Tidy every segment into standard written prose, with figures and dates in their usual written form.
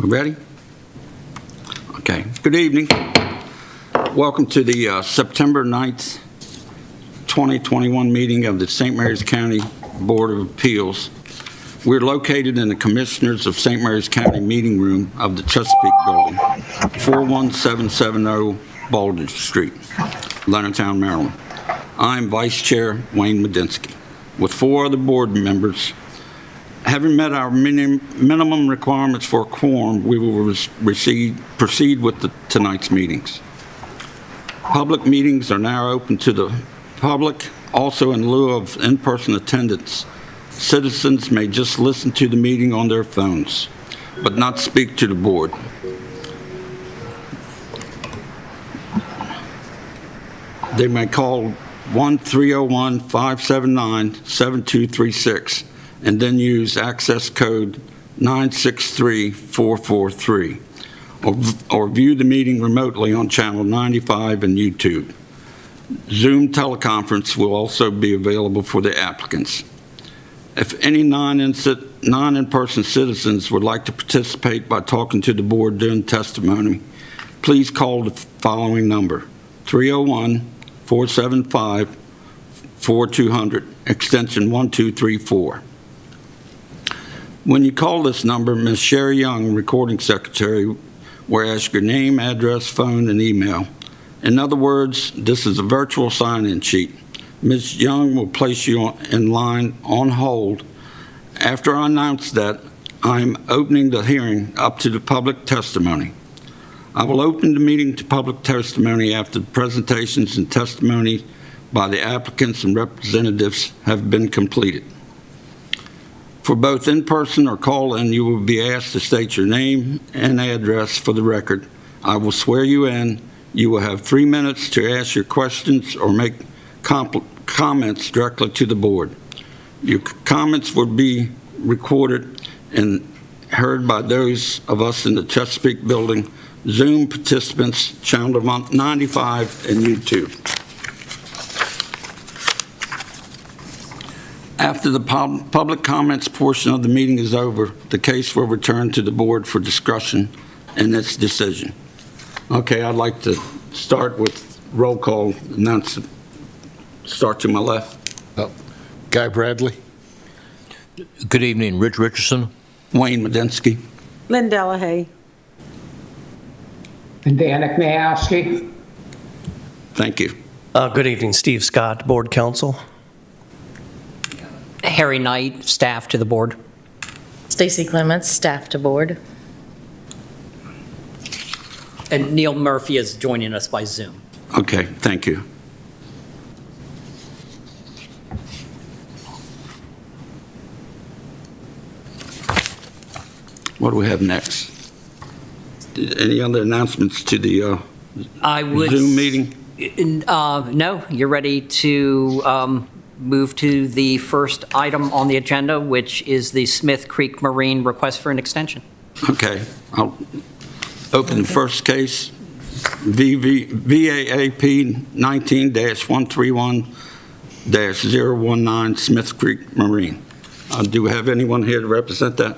Ready? Okay. Good evening. Welcome to the September 9th, 2021 meeting of the St. Mary's County Board of Appeals. We're located in the Commissioners of St. Mary's County Meeting Room of the Chesapeake Building, 41770 Baldridge Street, Leonardtown, Maryland. I'm Vice Chair Wayne Medinsky, with 4 other board members. Having met our minimum requirements for a quorum, we will proceed with tonight's meetings. Public meetings are now open to the public. Also, in lieu of in-person attendance, citizens may just listen to the meeting on their phones, but not speak to the board. They may call 1-301-579-7236 and then use access code 963443, or view the meeting remotely on channel 95 and YouTube. Zoom teleconference will also be available for the applicants. If any non-in-person citizens would like to participate by talking to the board during testimony, please call the following number: 301-475-4200, extension 1234. When you call this number, Ms. Sherry Young, recording secretary, will ask your name, address, phone, and email. In other words, this is a virtual sign-in sheet. Ms. Young will place you in line on hold. After I announce that, I'm opening the hearing up to the public testimony. I will open the meeting to public testimony after the presentations and testimony by the applicants and representatives have been completed. For both in-person or call-in, you will be asked to state your name and address for the record. I will swear you in. You will have 3 minutes to ask your questions or make comments directly to the board. Your comments will be recorded and heard by those of us in the Chesapeake Building, Zoom participants, channel 95, and YouTube. After the public comments portion of the meeting is over, the case will return to the board for discussion and its decision. Okay, I'd like to start with roll call. Start to my left. Guy Bradley. Good evening, Rich Richardson. Wayne Medinsky. Lynn Delahaye. And Danik Mayowski. Thank you. Good evening, Steve Scott, Board Counsel. Harry Knight, staff to the board. Stacy Clements, staff to board. And Neil Murphy is joining us by Zoom. Okay, thank you. What do we have next? Any other announcements to the Zoom meeting? No, you're ready to move to the first item on the agenda, which is the Smith Creek Marine request for an extension. Okay, I'll open the first case, VAAP 19-131-019 Smith Creek Marine. Do we have anyone here to represent that?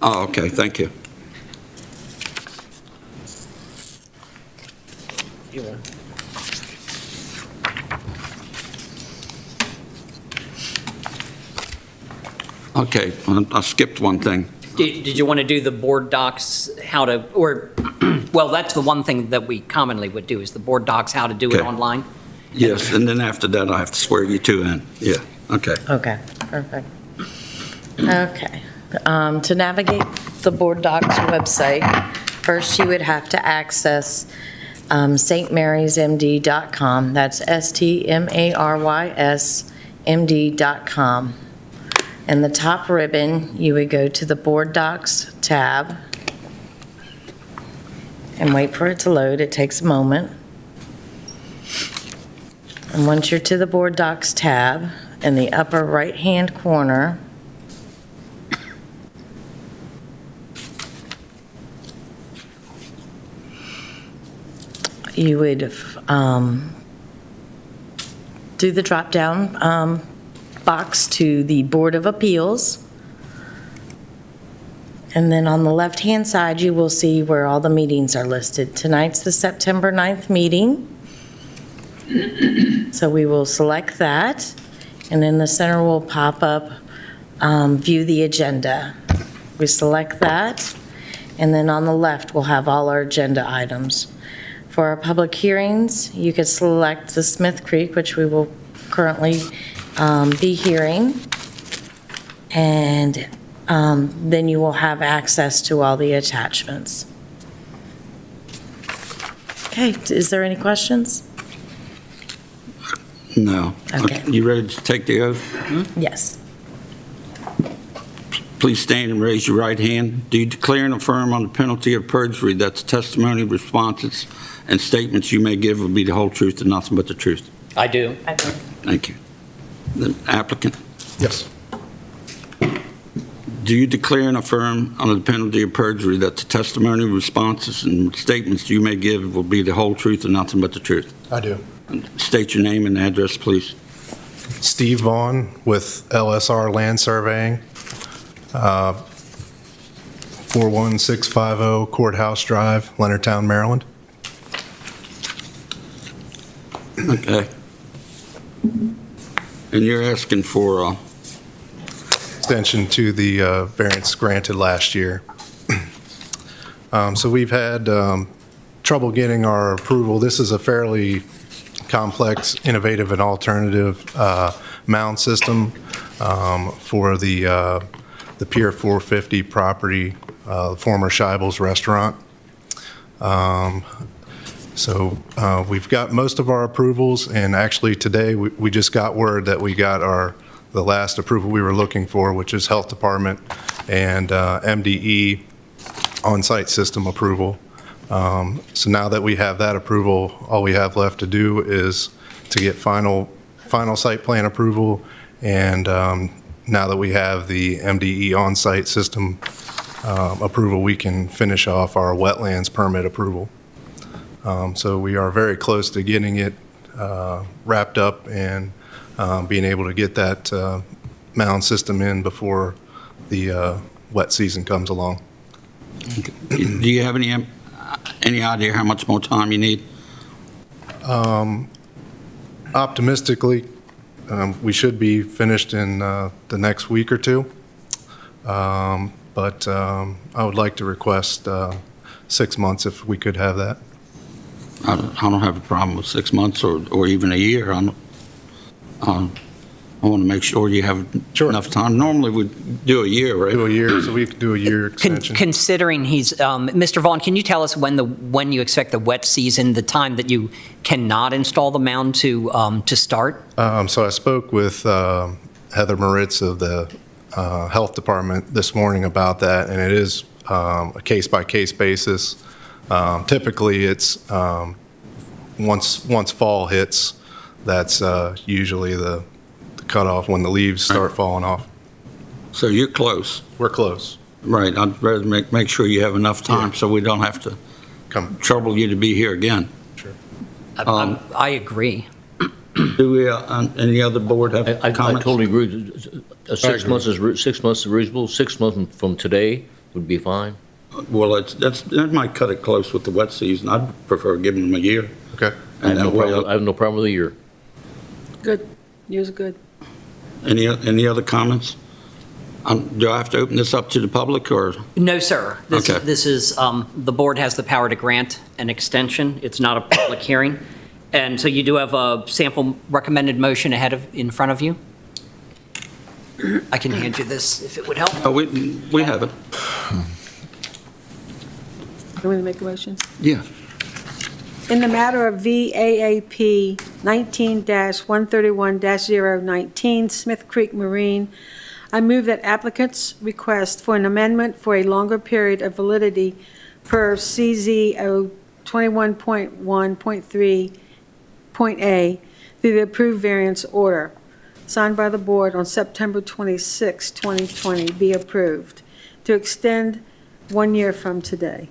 Oh, okay, thank you. Okay, I skipped one thing. Did you want to do the board docs, how to, or, well, that's the one thing that we commonly would do, is the board docs, how to do it Okay. online? Yes, and then after that, I have to swear you two in. Yeah, okay. Okay, perfect. Okay. To navigate the Board Docs website, first you would have to access stmarysmd.com. That's stmarysmd.com. In the top ribbon, you would go to the Board Docs tab and wait for it to load. It takes a moment. And once you're to the Board Docs tab, in the upper right-hand corner, you would do the drop-down box to the Board of Appeals, And then on the left-hand side, you will see where all the meetings are listed. Tonight's the September 9th meeting. So we will select that, and in the center will pop up, view the agenda. We select that, and then on the left, we'll have all our agenda items. For our public hearings, you could select the Smith Creek, which we will currently be hearing, and then you will have access to all the attachments. Okay, is there any questions? No. Okay. You ready to take the oath? Yes. Please stand and raise your right hand. Do you declare and affirm on the penalty of perjury that the testimony, responses, and statements you may give will be the whole truth and nothing but the truth? I do. Thank you. The applicant, Yes. do you declare and affirm on the penalty of perjury that the testimony, responses, and statements you may give will be the whole truth and nothing but the truth? I do. State your name and address, please. Steve Vaughn with LSR Land Surveying, 41650 Courthouse Drive, Leonardtown, Maryland. Okay. And you're asking for, Extension to the variance granted last year. So we've had trouble getting our approval. This is a fairly complex, innovative, and alternative mound system for the Pier 450 property, the former Scheibel's Restaurant. So we've got most of our approvals, and actually today we just got word that we got the last approval we were looking for, which is Health Department and MDE on-site system approval. So now that we have that approval, all we have left to do is to get final site plan approval, and now that we have the MDE on-site system approval, we can finish off our wetlands permit approval. So we are very close to getting it wrapped up and being able to get that mound system in before the wet season comes along. do you have any idea how much more time you need? Optimistically, we should be finished in the next week or two. But I would like to request 6 months if we could have that. I don't have a problem with 6 months or even a year. I want to make sure you have Sure. enough time. Normally, we do a year, right? Do a year, so we could do a year extension. Considering he's, Mr. Vaughn, can you tell us when you expect the wet season, the time that you cannot install the mound to start? So I spoke with Heather Moritz of the Health Department this morning about that, and it is a case-by-case basis. Typically, it's once fall hits, that's usually the cutoff when the leaves start falling off. So you're close. We're close. Right. I'd rather make sure you have enough time so we don't have to Come. trouble you to be here again. I agree. Do we, any other board have I comments? totally agree. 6 months is 6 months is reasonable. 6 months from today would be fine. Well, that might cut it close with the wet season. I'd prefer giving them a year. Okay. I have And no that way, problem, I have no problem with a year. Good. Yours are good. any other comments? Do I have to open this up to the public, or? No, sir. Okay. This is, the board has the power to grant an extension. It's not a public hearing. And so you do have a sample recommended motion in front of you? I can hand you this if it would help. Oh, we have it. You want me to make a motion? Yeah. In the matter of VAAP 19-131-019 Smith Creek Marine, I move that applicants' request for an amendment for a longer period of validity per CZO 21.1.3.A through the approved variance order, signed by the board on September 26, 2020, be approved, to extend 1 year from today.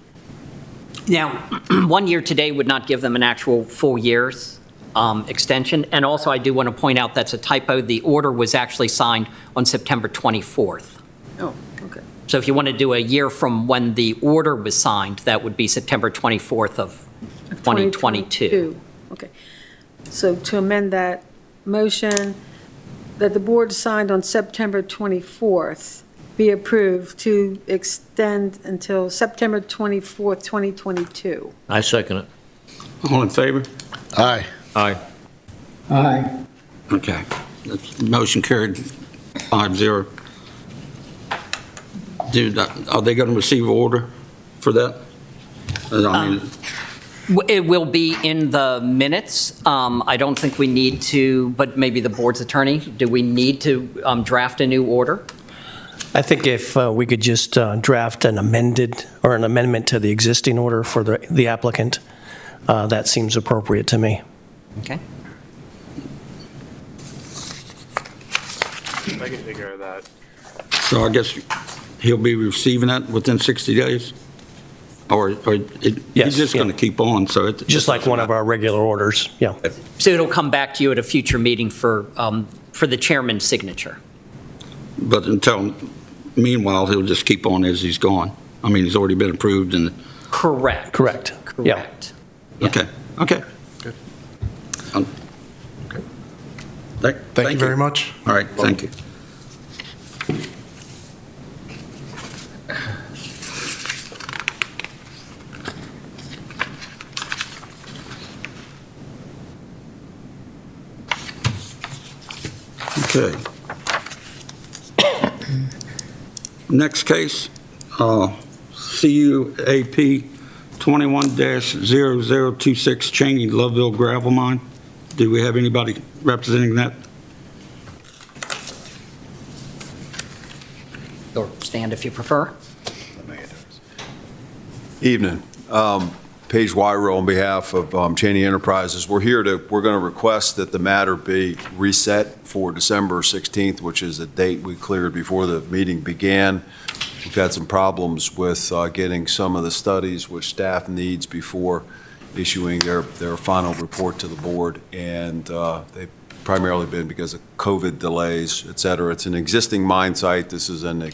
Now, 1 year today would not give them an actual full year's extension. And also, I do want to point out that's a typo. The order was actually signed on September 24th. Oh, okay. Okay. So if you want to do a year from when the order was signed, that would be September 24th of 2022. Okay. So to amend that motion, that the board signed on September 24th be approved to extend until September 24th, 2022. I second it. All in favor? Aye. Aye. Aye. Okay. That's motion carried 5-0. Are they going to receive order for that? I mean, It will be in the minutes. I don't think we need to, but maybe the board's attorney, do we need to draft a new order? I think if we could just draft an amended or an amendment to the existing order for the applicant, that seems appropriate to me. Okay. I can take care of that. So I guess he'll be receiving that within 60 days? Or he's Yes, just going to yeah. keep on, so it... Just like one of our regular orders, yeah. So it'll come back to you at a future meeting for the chairman's signature. But meanwhile, he'll just keep on as he's gone. I mean, he's already been approved and, Correct. Correct. Yeah. Correct. Yeah. okay. Good. Thank you very much. All right, thank you. Okay. Next case, CUAP 21-0026 Cheney Loveville Gravel Mine. Do we have anybody representing that? Or stand if you prefer. Evening. Paige Wyro on behalf of Cheney Enterprises. We're going to request that the matter be reset for December 16th, which is the date we cleared before the meeting began. We've had some problems with getting some of the studies which staff needs before issuing their final report to the board, and they've primarily been because of COVID delays, et cetera. It's an existing mine site. This is an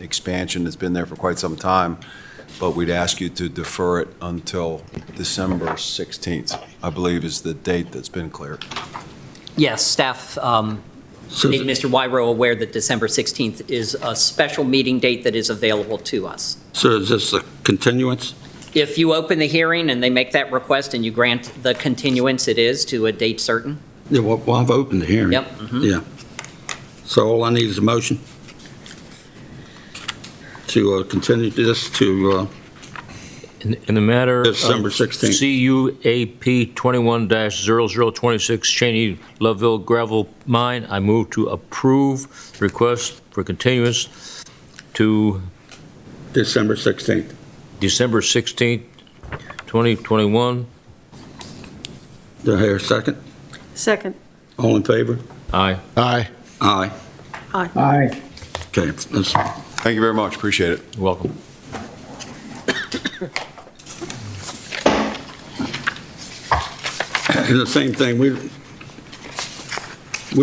expansion that's been there for quite some time, but we'd ask you to defer it until December 16th, I believe is the date that's been cleared. Yes, staff made Mr. Wyro aware that December 16th is a special meeting date that is available to us. So is this a continuance? If you open the hearing and they make that request and you grant the continuance, it is to a date certain. Yeah, well, I've opened the hearing. Yep. Mhm. Yeah. So all I need is a motion to continue this to In the matter of December 16th. CUAP 21-0026 Cheney Loveville Gravel Mine, I move to approve request for continuance to December 16th. December 16th, 2021. Do I hear a second? Second. All in favor? Aye. Aye. Aye. Aye. Okay, let's Thank you very much. Appreciate it. You're welcome. And the same thing, we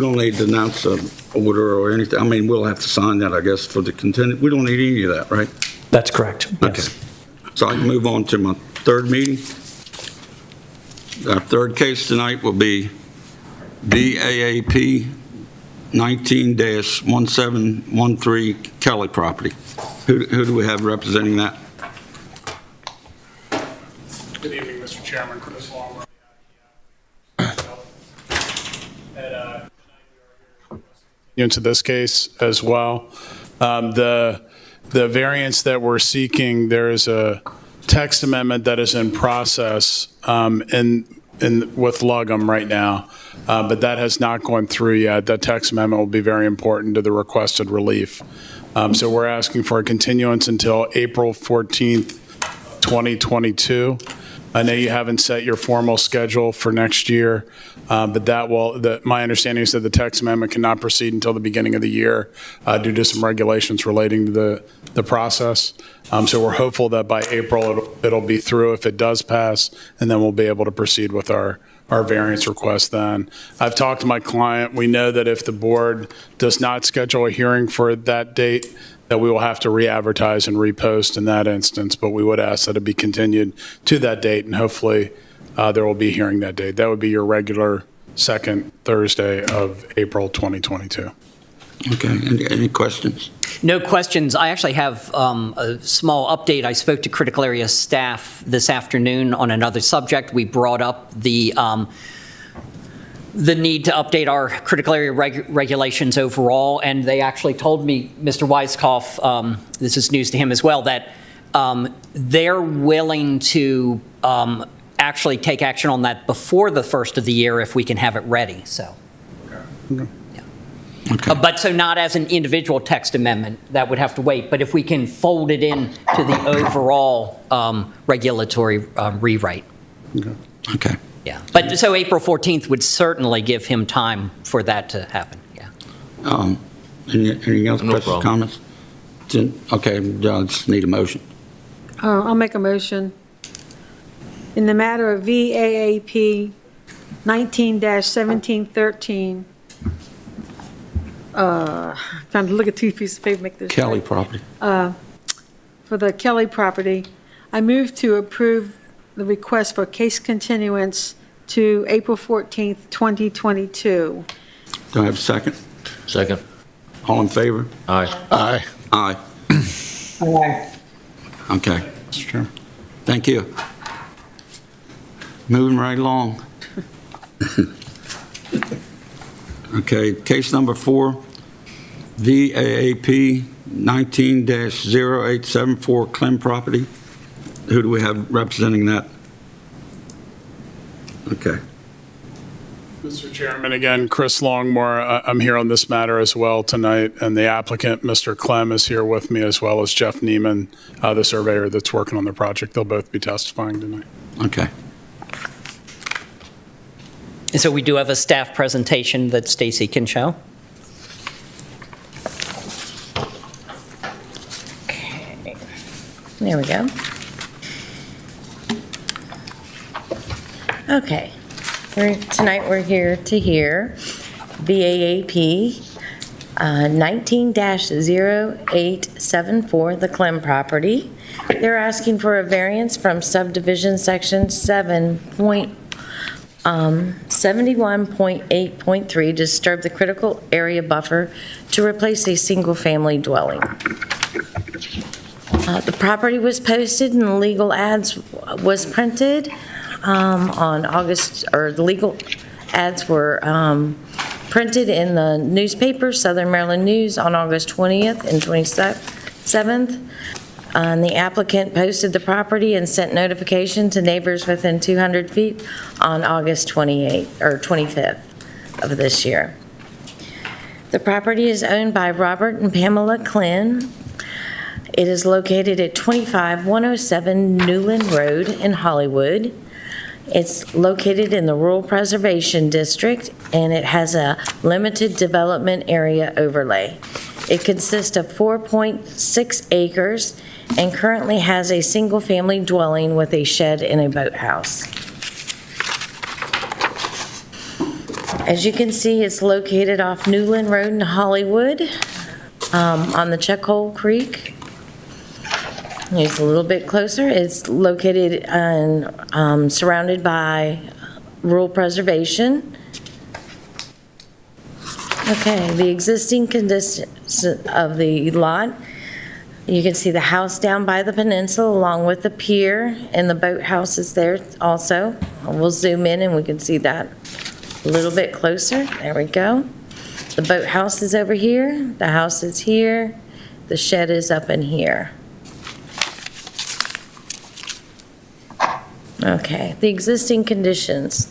don't need to announce an order or anything. I mean, we'll have to sign that, I guess, for the contingent. We don't need any of that, right? That's correct, Okay. yes. So I can move on to my third meeting. Our third case tonight will be VAAP 19-1713 Kelly property. Who do we have representing that? Good evening, Mr. Chairman. Chris Long. Into this case as well. The variance that we're seeking, there is a text amendment that is in process with Lugum right now, but that has not gone through yet. That text amendment will be very important to the requested relief. So we're asking for a continuance until April 14th, 2022. I know you haven't set your formal schedule for next year, but my understanding is that the text amendment cannot proceed until the beginning of the year due to some regulations relating to the process. So we're hopeful that by April it'll be through if it does pass, and then we'll be able to proceed with our variance request then. I've talked to my client. We know that if the board does not schedule a hearing for that date, that we will have to re-advertise and repost in that instance, but we would ask that it be continued to that date, and hopefully there will be a hearing that date. That would be your regular second Thursday of April 2022. Okay, any questions? No questions. I actually have a small update. I spoke to critical area staff this afternoon on another subject. We brought up the need to update our critical area regulations overall, and they actually told me, Mr. Weiskopf, this is news to him as well, that they're willing to actually take action on that before the first of the year if we can have it ready, so. Okay. But so not as an individual text amendment, that would have to wait, but if we can fold it in to the overall regulatory rewrite. Okay. Yeah, but so April 14th would certainly give him time for that to happen, yeah. Any other No questions, problem. comments? Okay, I just need a motion. I'll make a motion. In the matter of VAAP 19-1713, trying to look at two pieces of paper, make this. Kelly right. property. For the Kelly property, I move to approve the request for case continuance to April 14th, 2022. Do I have a second? Second. All in favor? Aye. Aye. Aye. Aye. Okay. Thank you. Moving right along. Okay, case number 4, VAAP 19-0874 Clem property. Who do we have representing that? Okay. Mr. Chairman, again, Chris Longmore, I'm here on this matter as well tonight, and the applicant, Mr. Clem, is here with me, as well as Jeff Neiman, the surveyor that's working on the project. They'll both be testifying tonight. Okay. And so we do have a staff presentation that Stacy can show. Okay. There we go. Okay. Tonight we're here to hear VAAP 19-0874, the Clem property. They're asking for a variance from subdivision section 71.8.3 to disturb the critical area buffer to replace a single-family dwelling. The property was posted and the legal ads was printed on August, or the legal ads were printed in the newspaper, Southern Maryland News, on August 20th and 27th. And the applicant posted the property and sent notification to neighbors within 200 feet on August 28th, or 25th of this year. The property is owned by Robert and Pamela Klin. It is located at 25107 Newland Road in Hollywood. It's located in the Rural Preservation District, and it has a limited development area overlay. It consists of 4.6 acres and currently has a single-family dwelling with a shed and a boathouse. As you can see, it's located off Newland Road in Hollywood on the Chuckhole Creek. It's a little bit closer. It's located and surrounded by rural preservation. Okay, the existing conditions of the lot, you can see the house down by the peninsula along with the pier, and the boathouse is there also. We'll zoom in and we can see that a little bit closer. There we go. The boathouse is over here, the house is here, the shed is up in here. Okay, the existing conditions.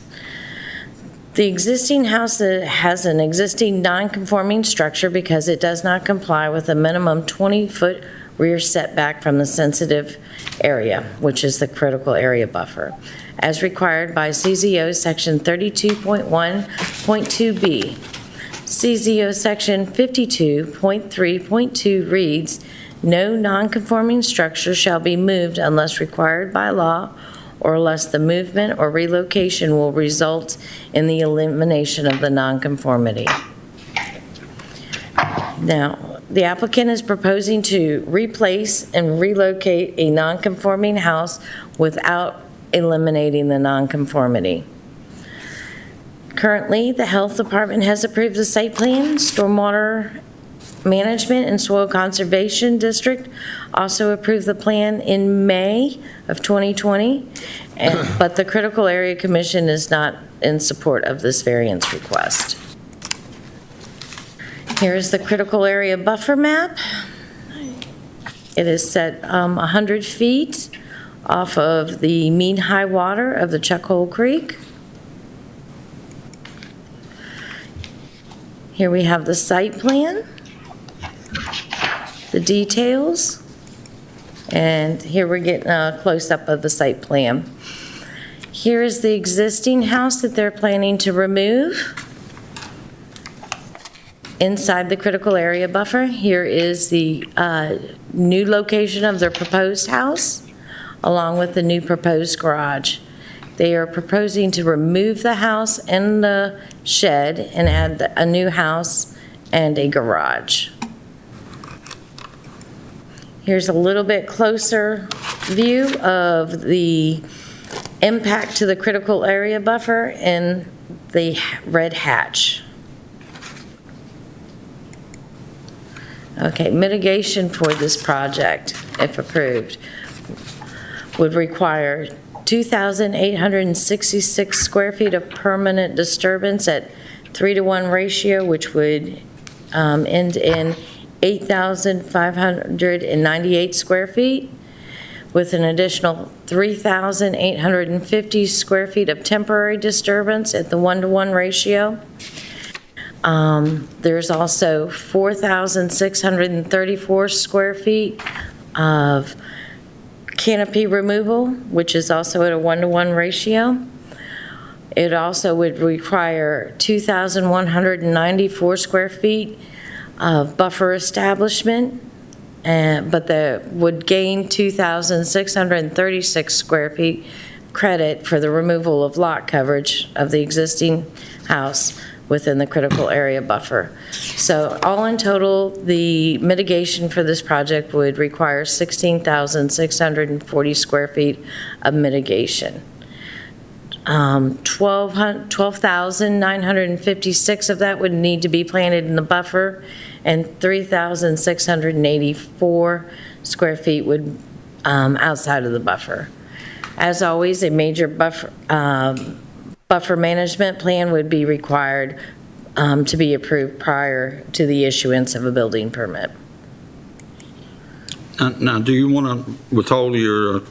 The existing house has an existing non-conforming structure because it does not comply with a minimum 20-foot rear setback from the sensitive area, which is the critical area buffer, as required by CZO Section 32.1.2B. CZO Section 52.3.2 reads, "No non-conforming structure shall be moved unless required by law or unless the movement or relocation will result in the elimination of the nonconformity." Now, The applicant is proposing to replace and relocate a non-conforming house without eliminating the non-conformity. Currently, the Health Department has approved the site plan. Stormwater Management and Soil Conservation District also approved the plan in May of 2020, but the Critical Area Commission is not in support of this variance request. Here's the critical area buffer map. It is set 100 feet off of the mean high water of the Chuck Hole Creek. Here we have the site plan, the details, and here we're getting a close-up of the site plan. Here is the existing house that they're planning to remove inside the critical area buffer. Here is the new location of their proposed house, along with the new proposed garage. They are proposing to remove the house and the shed and add a new house and a garage. Here's a little bit closer view of the impact to the critical area buffer in the red hatch. Okay, mitigation for this project, if approved, would require 2,866 square feet of permanent disturbance at 3-to-1 ratio, which would end in 8,598 square feet, with an additional 3,850 square feet of temporary disturbance at the 1-to-1 ratio. There's also 4,634 square feet of canopy removal, which is also at a 1-to-1 ratio. It also would require 2,194 square feet of buffer establishment, but that would gain 2,636 square feet credit for the removal of lot coverage of the existing house within the critical area buffer. So all in total, the mitigation for this project would require 16,640 square feet of mitigation. 12,956 of that would need to be planted in the buffer, and 3,684 square feet would outside of the buffer. As always, a major buffer management plan would be required to be approved prior to the issuance of a building permit. Now, do you want to withhold your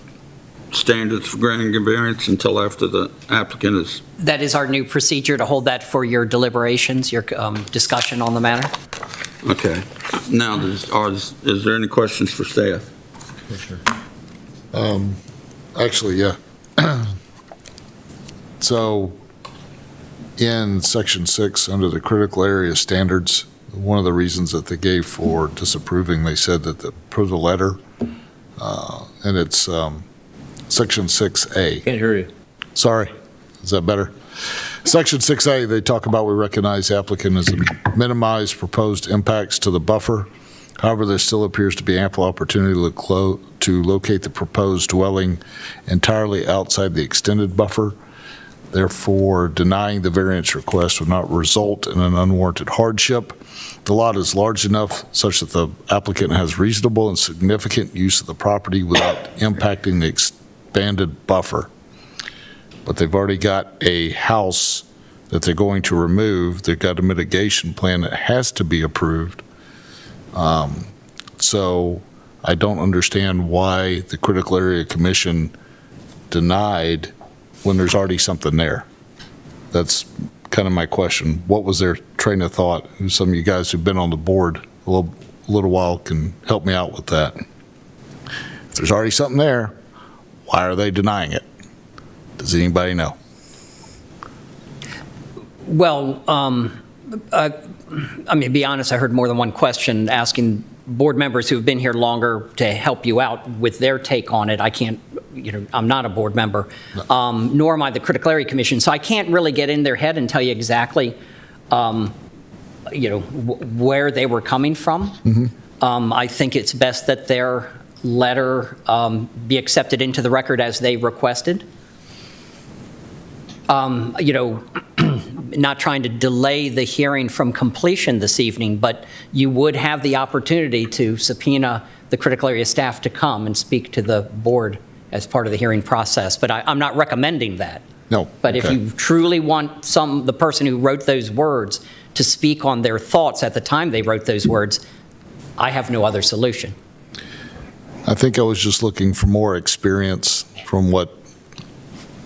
standards for granting a variance until after the applicant is? That is our new procedure, to hold that for your deliberations, your discussion on the matter. Okay. Now, is there any questions for staff? Actually, yeah. So in section 6, under the critical area standards, one of the reasons that they gave for disapproving, they said that per the letter, and it's section 6A. Can't hear you. Sorry, is that better? Section 6A, they talk about we recognize the applicant has minimized proposed impacts to the buffer. However, there still appears to be ample opportunity to locate the proposed dwelling entirely outside the extended buffer. Therefore, denying the variance request would not result in an unwarranted hardship. The lot is large enough such that the applicant has reasonable and significant use of the property without impacting the expanded buffer. But they've already got a house that they're going to remove. They've got a mitigation plan that has to be approved. So I don't understand why the Critical Area Commission denied when there's already something there. That's kind of my question. What was their train of thought? Some of you guys who've been on the board a little while can help me out with that. If there's already something there, why are they denying it? Does anybody know? Well, I mean, to be honest, I heard more than one question asking board members who've been here longer to help you out with their take on it. I can't, I'm not a board member, nor am I the Critical Area Commission, so I can't really get in their head and tell you exactly where they were coming from. I think it's best that their letter be accepted into the record as they requested. Not trying to delay the hearing from completion this evening, but you would have the opportunity to subpoena the critical area staff to come and speak to the board as part of the hearing process. But I'm not recommending that. No. But if okay. you truly want the person who wrote those words to speak on their thoughts at the time they wrote those words, I have no other solution. I think I was just looking for more experience from what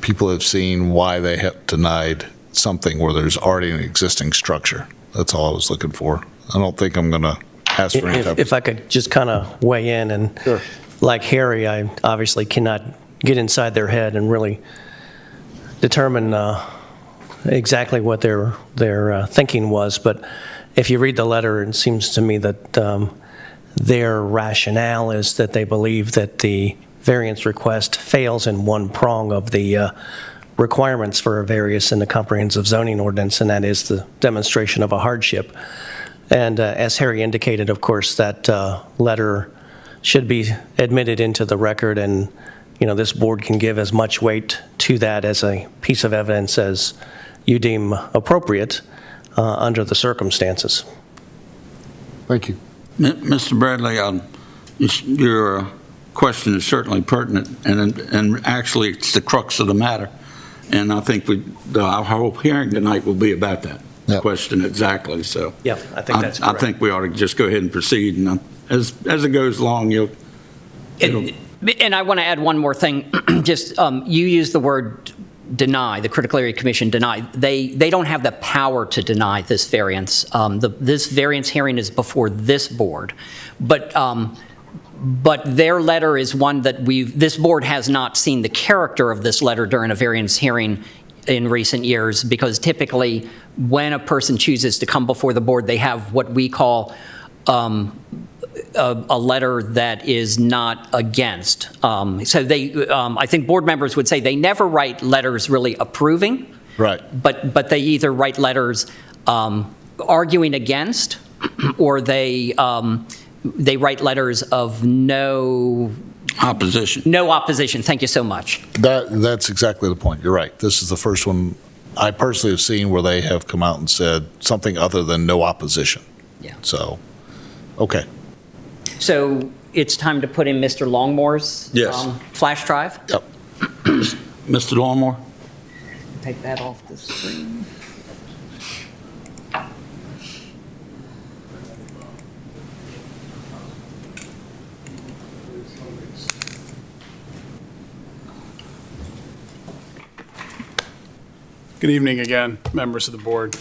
people have seen, why they have denied something where there's already an existing structure. That's all I was looking for. I don't think I'm going to ask for any type If I could just kind of weigh in, and Sure. like Harry, I obviously cannot get inside their head and really determine exactly what their thinking was. But if you read the letter, it seems to me that their rationale is that they believe that the variance request fails in one prong of the requirements for a variance in the comprehensive zoning ordinance, and that is the demonstration of a hardship. And as Harry indicated, of course, that letter should be admitted into the record, and this board can give as much weight to that as a piece of evidence as you deem appropriate under the circumstances. Thank you. Mr. Bradley, your question is certainly pertinent, and actually it's the crux of the matter. And I think our whole hearing tonight will be about that question exactly. So Yeah, I think that's I correct. think we ought to just go ahead and proceed. And as it goes along, And I want to add one more thing. Just you used the word deny, the Critical Area Commission deny. They don't have the power to deny this variance. This variance hearing is before this board, but their letter is one that this board has not seen the character of this letter during a variance hearing in recent years, because typically when a person chooses to come before the board, they have what we call a letter that is not against. So I think board members would say they never write letters really approving. Right. But they either write letters arguing against, or they write letters of no opposition. No opposition. Thank you so much. That's exactly the point. You're right. This is the first one I personally have seen where they have come out and said something other than no opposition. Yeah. So, okay. So it's time to put in Mr. Longmore's Yes. flash drive. Yep. Mr. Longmore? Take that off the screen. Good evening again, members of the board.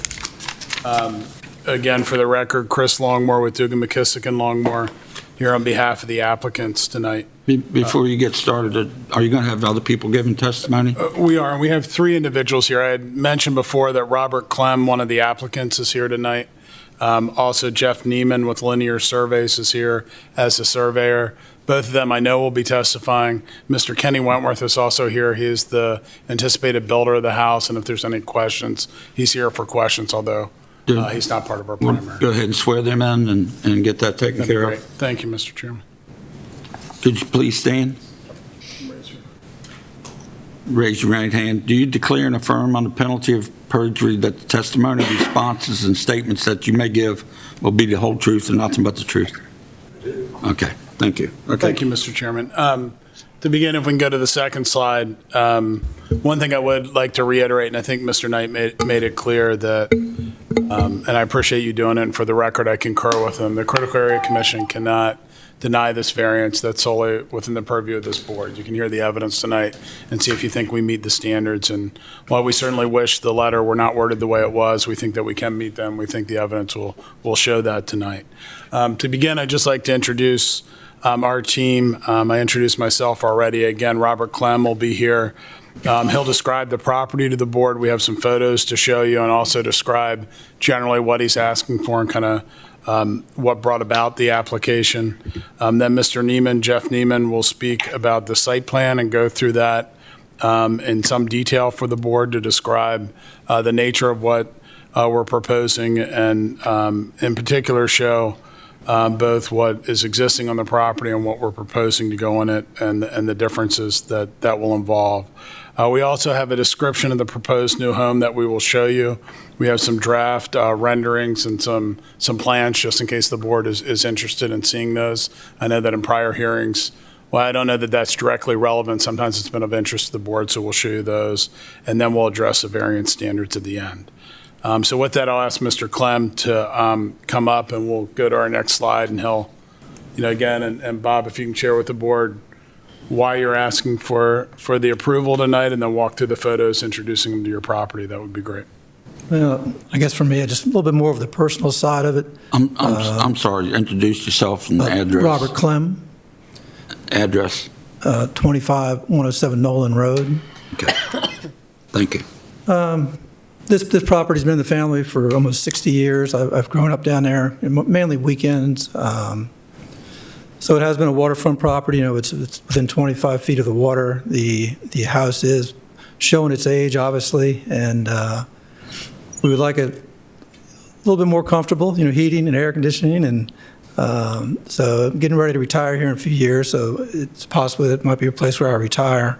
Again, for the record, Chris Longmore with Dugan McKissick and Longmore, here on behalf of the applicants tonight. Before you get started, are you going to have other people giving testimony? We are, and we have three individuals here. I had mentioned before that Robert Clem, one of the applicants, is here tonight. Also, Jeff Neiman with Linear Surveys is here as a surveyor. Both of them I know will be testifying. Mr. Kenny Wentworth is also here. He is the anticipated builder of the house, and if there's any questions, he's here for questions, although he's not part of our primary. Go ahead and swear them in and get that taken That'd be care great. of. Thank you, Mr. Chairman. Could you please stand? Raise your right hand. Do you declare and affirm on the penalty of perjury that the testimony, responses, and statements that you may give will be the whole truth and nothing but the truth? Okay, thank you. Okay. Thank you, Mr. Chairman. To begin, if we can go to the second slide, one thing I would like to reiterate, and I think Mr. Knight made it clear that, and I appreciate you doing it, and for the record, I concur with him, the Critical Area Commission cannot deny this variance. That's solely within the purview of this board. You can hear the evidence tonight and see if you think we meet the standards. And while we certainly wish the letter were not worded the way it was, we think that we can meet them. We think the evidence will show that tonight. To begin, I'd just like to introduce our team. I introduced myself already. Again, Robert Clem will be here. He'll describe the property to the board. We have some photos to show you and also describe generally what he's asking for and kind of what brought about the application. Then Mr. Neiman, Jeff Neiman, will speak about the site plan and go through that in some detail for the board to describe the nature of what we're proposing, and in particular show both what is existing on the property and what we're proposing to go in it, and the differences that will involve. We also have a description of the proposed new home that we will show you. We have some draft renderings and some plans, just in case the board is interested in seeing those. I know that in prior hearings, well, I don't know that that's directly relevant. Sometimes it's been of interest to the board, so we'll show you those, and then we'll address the variance standards at the end. So with that, I'll ask Mr. Clem to come up, and we'll go to our next slide, and he'll, again, and Bob, if you can share with the board why you're asking for the approval tonight, and then walk through the photos introducing them to your property, that would be great. Well, I guess for me, just a little bit more of the personal side of it. I'm sorry, introduce yourself and the address. Robert Clem, Address. 25107 Nolan Road. Okay. Thank you. This property's been in the family for almost 60 years. I've grown up down there, mainly weekends. So it has been a waterfront property. It's within 25 feet of the water. The house is showing its age, obviously, and we would like it a little bit more comfortable, heating and air conditioning, and so I'm getting ready to retire here in a few years, so it's possible that it might be a place where I retire.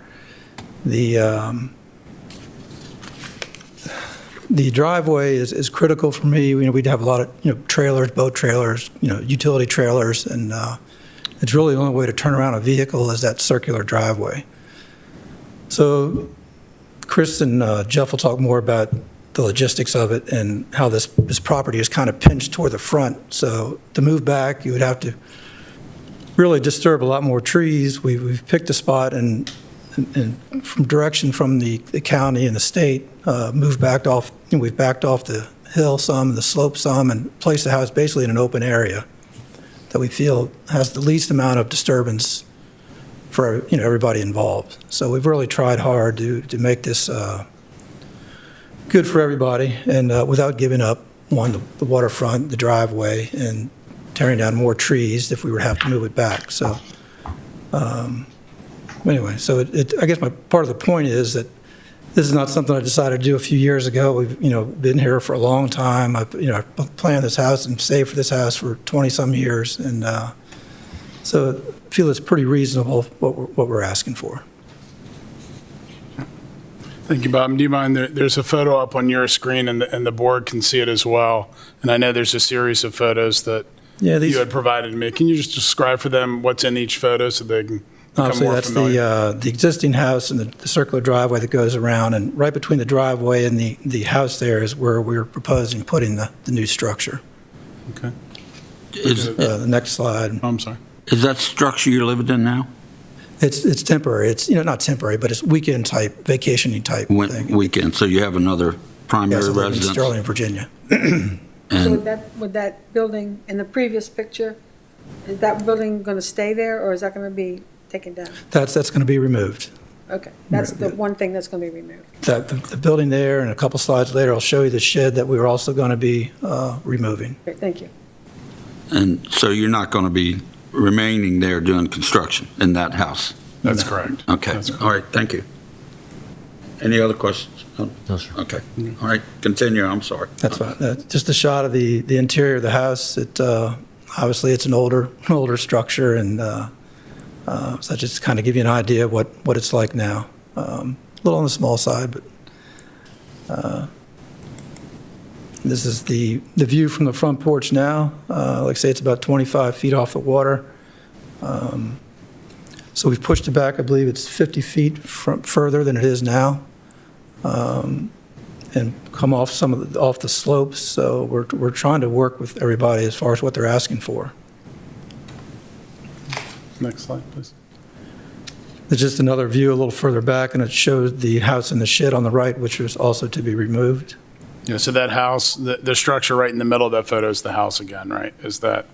The driveway is critical for me. We'd have a lot of trailers, boat trailers, utility trailers, and it's really the only way to turn around a vehicle is that circular driveway. So Chris and Jeff will talk more about the logistics of it and how this property is kind of pinched toward the front. So to move back, you would have to really disturb a lot more trees. We've picked a spot and from direction from the county and the state, we've backed off the hill some, the slope some, and placed the house basically in an open area that we feel has the least amount of disturbance for everybody involved. So we've really tried hard to make this good for everybody, and without giving up the waterfront, the driveway, and tearing down more trees if we would have to move it back. So anyway, so I guess my part of the point is that this is not something I decided to do a few years ago. We've been here for a long time. I've planned this house and saved for this house for 20-some years, and so I feel it's pretty reasonable what we're asking for. Thank you, Bob. Do you mind, there's a photo up on your screen, and the board can see it as well. And I know there's a series of photos that you had provided me. Can you just describe for them what's in each photo so they can become Obviously, more that's familiar? the existing house and the circular driveway that goes around, and right between the driveway and the house there is where we're proposing putting the new structure. Okay. The next slide. I'm sorry. Is that structure you're living in now? It's temporary. It's not temporary, but it's weekend type, vacationing type thing. Weekend, so you have another primary Yes, I live in residence? Sterling, Virginia. So And would that building in the previous picture, is that building going to stay there, or is that going to be taken down? That's going to be removed. Okay, that's the one thing that's going to be removed. The building there, and a couple slides later, I'll show you the shed that we were also going to be removing. Great, thank you. And so you're not going to be remaining there doing construction in that house? That's correct. Okay, That's correct. all right, thank you. Any other questions? No, sir. Okay, all right, continue, I'm sorry. That's fine. Just a shot of the interior of the house. Obviously, it's an older structure, and so just kind of give you an idea of what it's like now. A little on the small side, but this is the view from the front porch now. Like I say, it's about 25 feet off the water. So we've pushed it back, I believe it's 50 feet further than it is now, and come off off the slopes. So we're trying to work with everybody as far as what they're asking for. Next slide, please. There's just another view a little further back, and it shows the house and the shed on the right, which was also to be removed. Yeah, so that house, the structure right in the middle of that photo is the house again, right? Is that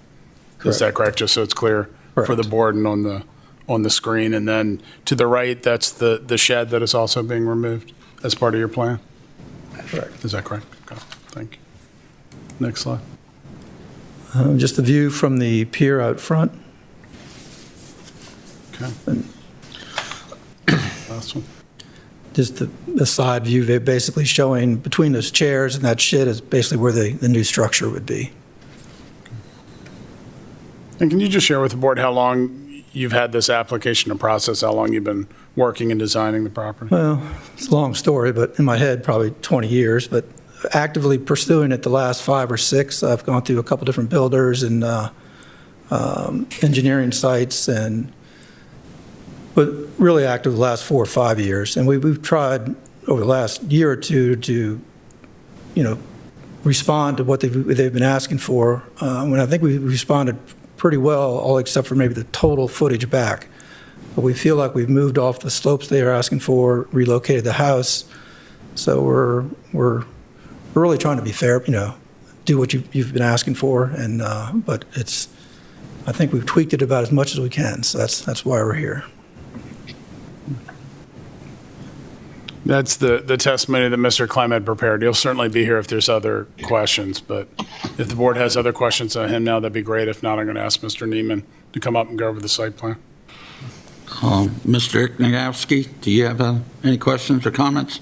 correct? Just so it's clear for the board and on the screen. And then to the right, that's the shed that is also being removed as part of your plan? Correct. Is that correct? Okay, thank you. Next slide. Just the view from the pier out front. Okay. Last one. just the side view, they're basically showing between those chairs and that shed is basically where the new structure would be. And can you just share with the board how long you've had this application in process, how long you've been working and designing the property? Well, it's a long story, but in my head, probably 20 years, but actively pursuing it the last 5 or 6. I've gone through a couple different builders and engineering sites, but really active the last 4 or 5 years. And we've tried over the last year or two to, respond to what they've been asking for. When I think we responded pretty well, all except for maybe the total footage back. But we feel like we've moved off the slopes they are asking for, relocated the house. So we're really trying to be fair, do what you've been asking for, and but I think we've tweaked it about as much as we can. So that's why we're here. That's the testimony that Mr. Clem had prepared. He'll certainly be here if there's other questions, but if the board has other questions on him now, that'd be great. If not, I'm going to ask Mr. Neiman to come up and go over the site plan. Mr. Ignagowski, do you have any questions or comments?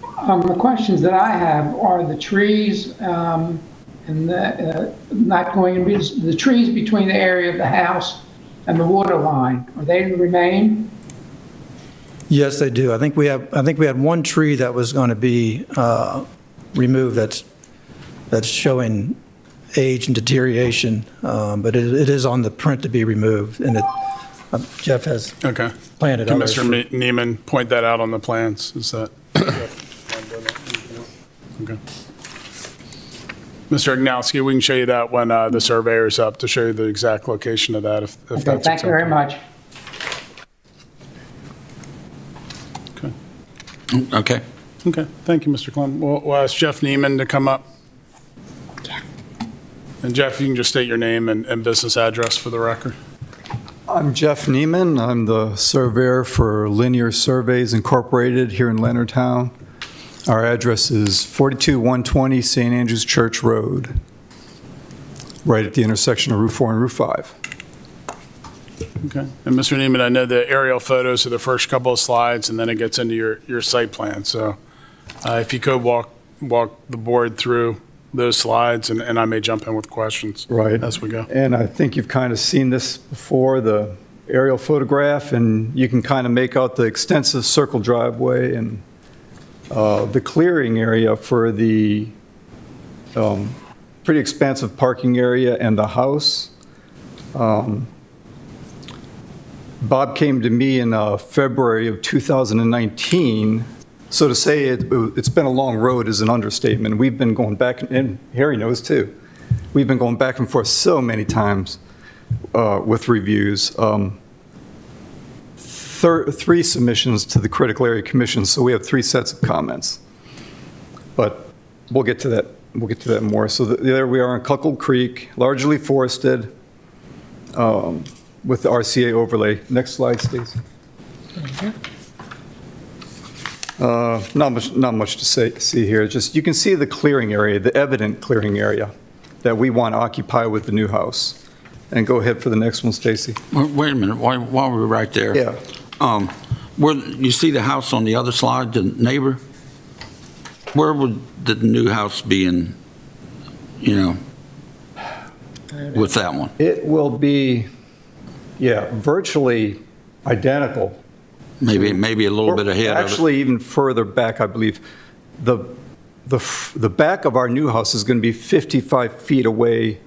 The questions that I have are the trees and not going to be the trees between the area of the house and the water line. Are they to remain? Yes, they do. I think we had one tree that was going to be removed. That's showing age and deterioration, but it is on the print to be removed, and Jeff has planted Can others. Mr. Neiman point that out on the plans? Is that? Okay. Mr. Ignowski, we can show you that when the surveyor's up to show you the exact location of that if that's Okay, thank you very much. Okay. Okay, thank you, Mr. Clem. We'll ask Jeff Neiman to come up. Yeah. And Jeff, you can just state your name and business address for the record. I'm Jeff Neiman. I'm the surveyor for Linear Surveys Incorporated here in Leonardtown. Our address is 42120 St. Andrews Church Road, right at the intersection of Route 4 and Route 5. Okay. And Mr. Neiman, I know the aerial photos are the first couple of slides, and then it gets into your site plan. So if you could walk the board through those slides, and I may jump in with questions as we go. And I think you've kind of seen this before, the aerial photograph, and you can kind of make out the extensive circle driveway and the clearing area for the pretty expansive parking area and the house. Bob came to me in February of 2019. So to say it's been a long road is an understatement. We've been going back, and Harry knows too, we've been going back and forth so many times with reviews. 3 submissions to the Critical Area Commission, so we have 3 sets of comments. But we'll get to that. We'll get to that more. So there we are in Cuckold Creek, largely forested, with the RCA overlay. Next slide, Stacey. Not much to see here. Just you can see the clearing area, the evident clearing area that we want to occupy with the new house. And go ahead for the next one, Stacey. Wait a minute, while we're right there. Yeah. Where you see the house on the other slide, the neighbor? Where would the new house be in, with that one? It will be, virtually identical. Maybe a little bit ahead of it. Actually, even further back, I believe. The back of our new house is going to be 55 feet away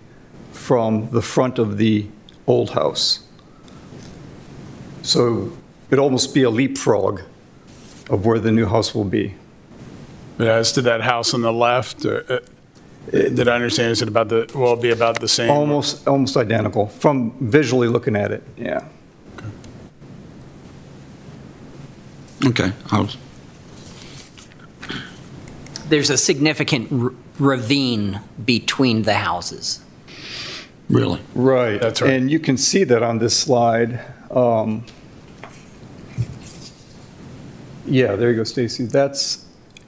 from the front of the old house. So it'd almost be a leapfrog of where the new house will be. As to that house on the left, did I understand, is it will it be about the same? Almost identical from visually looking at it, yeah. Okay. There's a significant ravine between the houses. Really? Right. That's right. And you can see that on this slide. There you go, Stacy.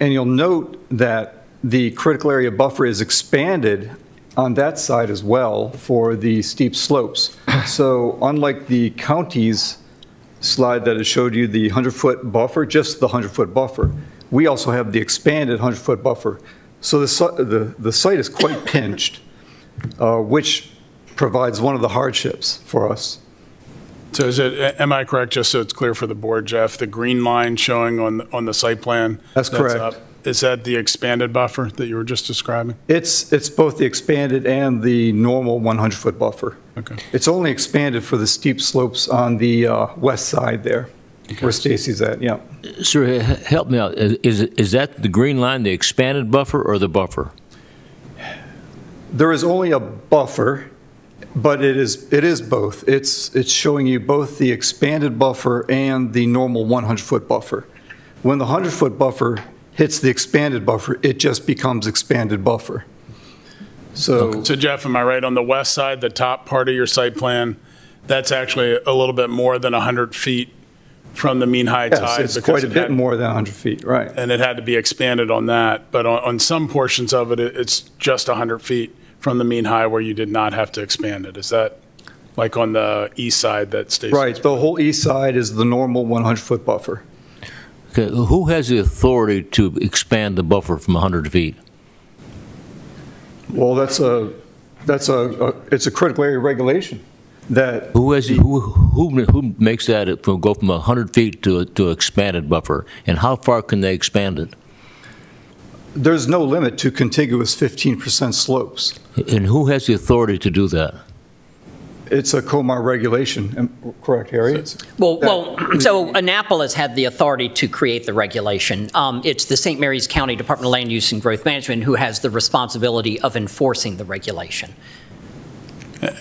And you'll note that the critical area buffer is expanded on that side as well for the steep slopes. So unlike the county's slide that has showed you the 100-foot buffer, just the 100-foot buffer. We also have the expanded 100-foot buffer. So the site is quite pinched, which provides one of the hardships for us. So am I correct, just so it's clear for the board, Jeff, the green line showing on the site plan? That's correct. up, is that the expanded buffer that you were just describing? It's both the expanded and the normal 100-foot buffer. Okay. It's only expanded for the steep slopes on the west side there, where Stacy's at, yeah. Sir, help me out. Is that the green line, the expanded buffer, or the buffer? There is only a buffer, but it is both. It's showing you both the expanded buffer and the normal 100-foot buffer. When the 100-foot buffer hits the expanded buffer, it just becomes expanded buffer. So Jeff, am I right, on the west side, the top part of your site plan, that's actually a little bit more than 100 feet from the mean high yes, tide? it's because quite a bit more than 100 feet, right. And it had to be expanded on that, but on some portions of it, it's just 100 feet from the mean high where you did not have to expand it. Is that like on the east side that stays? Right, the whole east side is the normal 100-foot buffer. Okay, who has the authority to expand the buffer from 100 feet? Well, it's a critical area regulation that. Who makes that go from 100 feet to expanded buffer, and how far can they expand it? There's no limit to contiguous 15% slopes. And who has the authority to do that? It's a COMAR regulation, correct, Harry? So Annapolis had the authority to create the regulation. It's the St. Mary's County Department of Land Use and Growth Management who has the responsibility of enforcing the regulation.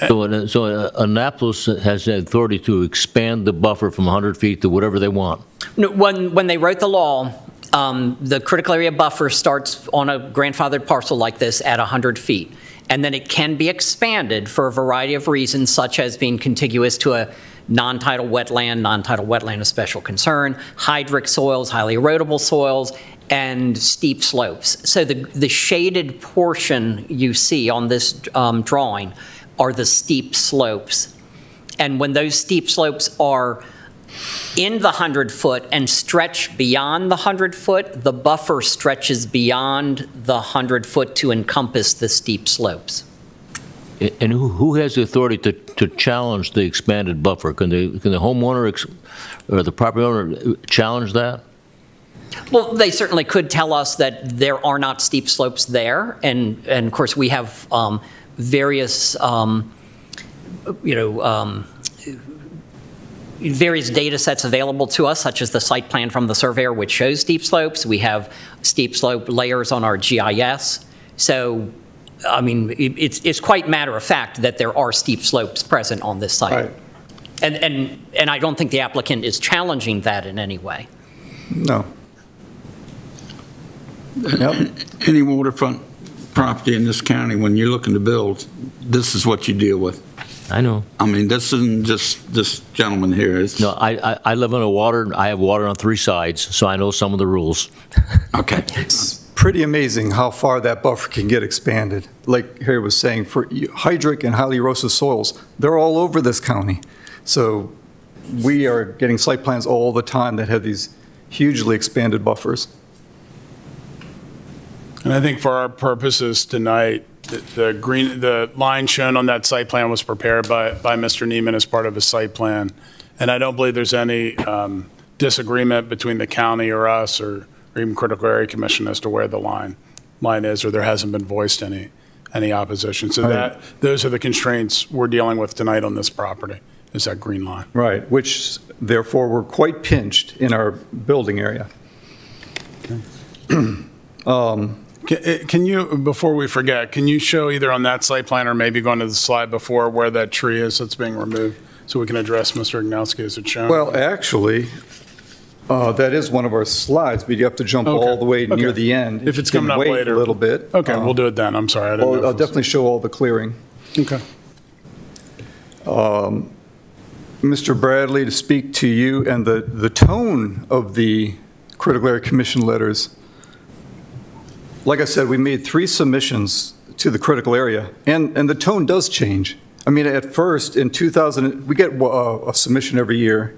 So Annapolis has the authority to expand the buffer from 100 feet to whatever they want? No, when they wrote the law, the critical area buffer starts on a grandfathered parcel like this at 100 feet. And then it can be expanded for a variety of reasons, such as being contiguous to a non-tidal wetland of special concern, hydric soils, highly erodible soils, and steep slopes. So the shaded portion you see on this drawing are the steep slopes. And when those steep slopes are in the 100-foot and stretch beyond the 100-foot, the buffer stretches beyond the 100-foot to encompass the steep slopes. And who has the authority to challenge the expanded buffer? Can the homeowner or the property owner challenge that? Well, they certainly could tell us that there are not steep slopes there, and of course we have various various data sets available to us, such as the site plan from the surveyor, which shows steep slopes. We have steep slope layers on our GIS. So, I mean, it's quite matter of fact that there are steep slopes present on this site. Right. And I don't think the applicant is challenging that in any way. No. Yep. Any waterfront property in this county, when you're looking to build, this is what you deal with. I know. I mean, this isn't just this gentleman here. It's, No, I live on water. I have water on 3 sides, so I know some of the rules. okay. It's pretty amazing how far that buffer can get expanded. Like Harry was saying, for hydric and highly erosive soils, they're all over this county. So we are getting site plans all the time that have these hugely expanded buffers. And I think for our purposes tonight, the line shown on that site plan was prepared by Mr. Neiman as part of his site plan. And I don't believe there's any disagreement between the county or us or even Critical Area Commission as to where the line is, or there hasn't been voiced any opposition. So those are the constraints we're dealing with tonight on this property, is that green line. Right, which therefore we're quite pinched in our building area. Can you, before we forget, can you show either on that site plan or maybe going to the slide before where that tree is that's being removed so we can address Mr. Ignowski as it's shown? Well, actually, that is one of our slides, but you have to jump all the way near the end. If it's coming up Wait later. a little bit. Okay, we'll do it then. I'm sorry. I didn't know. I'll definitely show all the clearing. Okay. Mr. Bradley, to speak to you and the tone of the Critical Area Commission letters. Like I said, we made 3 submissions to the critical area, and the tone does change. I mean, at first, in 2000, we get a submission every year,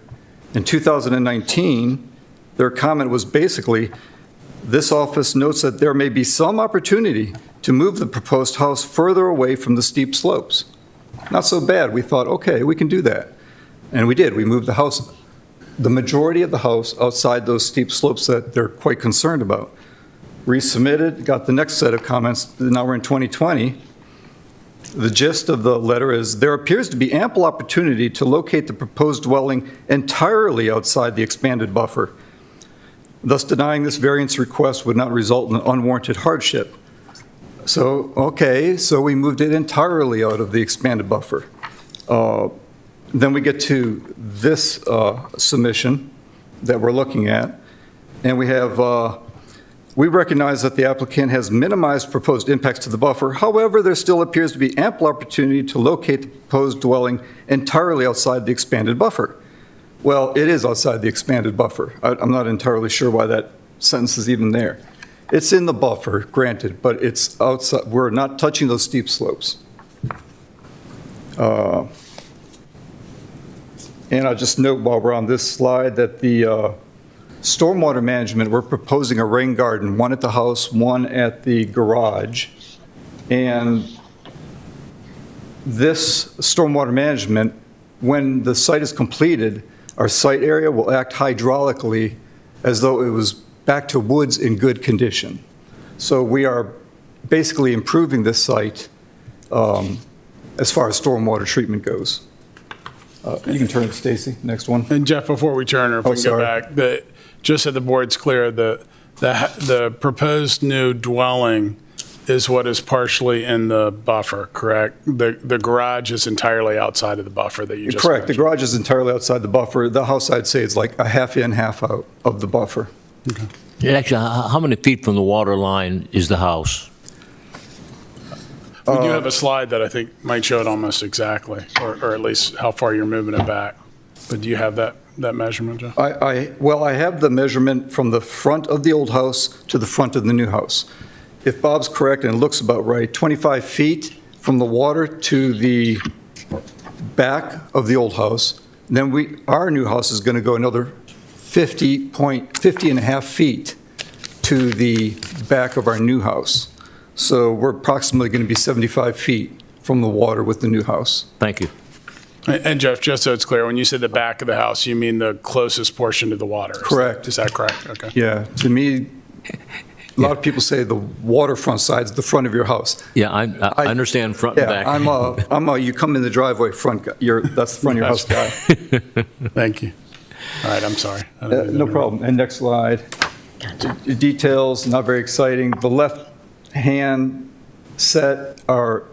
In 2019, their comment was basically, this office notes that there may be some opportunity to move the proposed house further away from the steep slopes. Not so bad. We thought, okay, we can do that. And we did. We moved the house, the majority of the house, outside those steep slopes that they're quite concerned about. Resubmitted, got the next set of comments. Now we're in 2020. The gist of the letter is, there appears to be ample opportunity to locate the proposed dwelling entirely outside the expanded buffer. Thus, denying this variance request would not result in unwarranted hardship. So, okay, so we moved it entirely out of the expanded buffer. Then we get to this submission that we're looking at, and we have, we recognize that the applicant has minimized proposed impacts to the buffer. However, there still appears to be ample opportunity to locate the proposed dwelling entirely outside the expanded buffer. Well, it is outside the expanded buffer. I'm not entirely sure why that sentence is even there. It's in the buffer, granted, but it's outside. We're not touching those steep slopes. And I'll just note while we're on this slide that the stormwater management, we're proposing a rain garden, one at the house, one at the garage. And this stormwater management, when the site is completed, our site area will act hydraulically as though it was back to woods in good condition. So we are basically improving this site as far as stormwater treatment goes. You can turn to Stacy, next one. And Jeff, before we turn, or if we can go back, just so the board's clear, the proposed new dwelling is what is partially in the buffer, correct? The garage is entirely outside of the buffer that you just Correct. The mentioned. garage is entirely outside the buffer. The house, I'd say, is like a half in, half out of the buffer. Yeah, actually, how many feet from the water line is the house? We do have a slide that I think might show it almost exactly, or at least how far you're moving it back. But do you have that measurement, Jeff? Well, I have the measurement from the front of the old house to the front of the new house. If Bob's correct, and it looks about right, 25 feet from the water to the back of the old house. Then our new house is going to go another 50 and a half feet to the back of our new house. So we're approximately going to be 75 feet from the water with the new house. Thank you. And Jeff, just so it's clear, when you say the back of the house, you mean the closest portion to the water? Correct. Is that correct? Okay. Yeah, to me, a lot of people say the waterfront side's the front of your house. Yeah, I understand front and back. I'm a you come in the driveway front guy. That's the front of your house guy. Thank you. All right, I'm sorry. No problem. And next slide. The details, not very exciting. The left-hand set are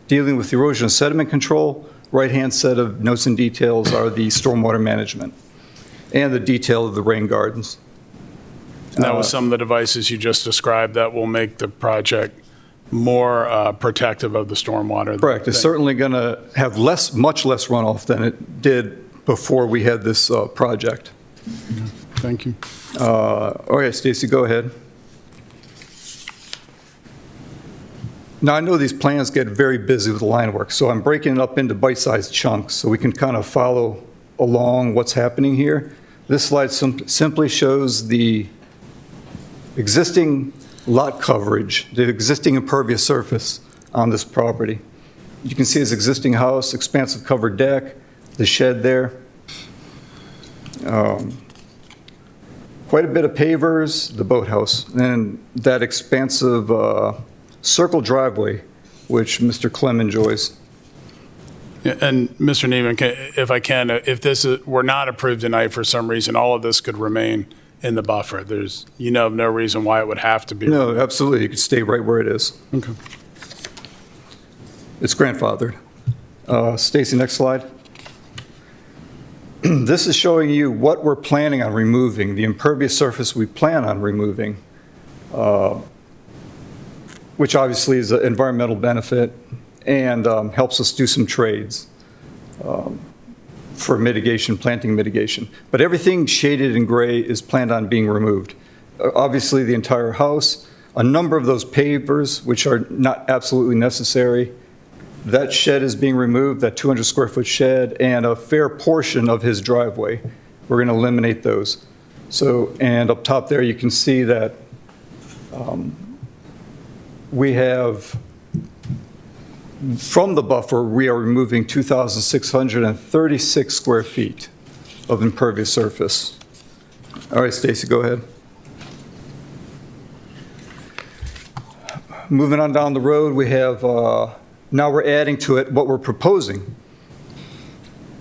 dealing with erosion and sediment control. Right-hand set of notes and details are the stormwater management and the detail of the rain gardens. And that was some of the devices you just described that will make the project more protective of the stormwater. Correct. It's certainly going to have much less runoff than it did before we had this project. Thank you. Okay, Stacy, go ahead. Now, I know these plans get very busy with line work, so I'm breaking it up into bite-sized chunks so we can kind of follow along what's happening here. This slide simply shows the existing lot coverage, the existing impervious surface on this property. You can see his existing house, expansive covered deck, the shed there. Quite a bit of pavers, the boathouse, and that expansive circle driveway, which Mr. Clem enjoys. Yeah, and Mr. Neiman, if I can, if this were not approved tonight for some reason, all of this could remain in the buffer. There's, no reason why it would have to be. No, absolutely. You could stay right where it is. Okay. It's grandfathered. Stacy, next slide. This is showing you what we're planning on removing, the impervious surface we plan on removing, which obviously is an environmental benefit and helps us do some trades for mitigation, planting mitigation. But everything shaded in gray is planned on being removed. Obviously, the entire house, a number of those pavers, which are not absolutely necessary. That shed is being removed, that 200 square foot shed, and a fair portion of his driveway. we're going to eliminate those. So, and up top there, you can see that we have, from the buffer, we are removing 2,636 square feet of impervious surface. All right, Stacy, go ahead. Moving on down the road, we have, now we're adding to it what we're proposing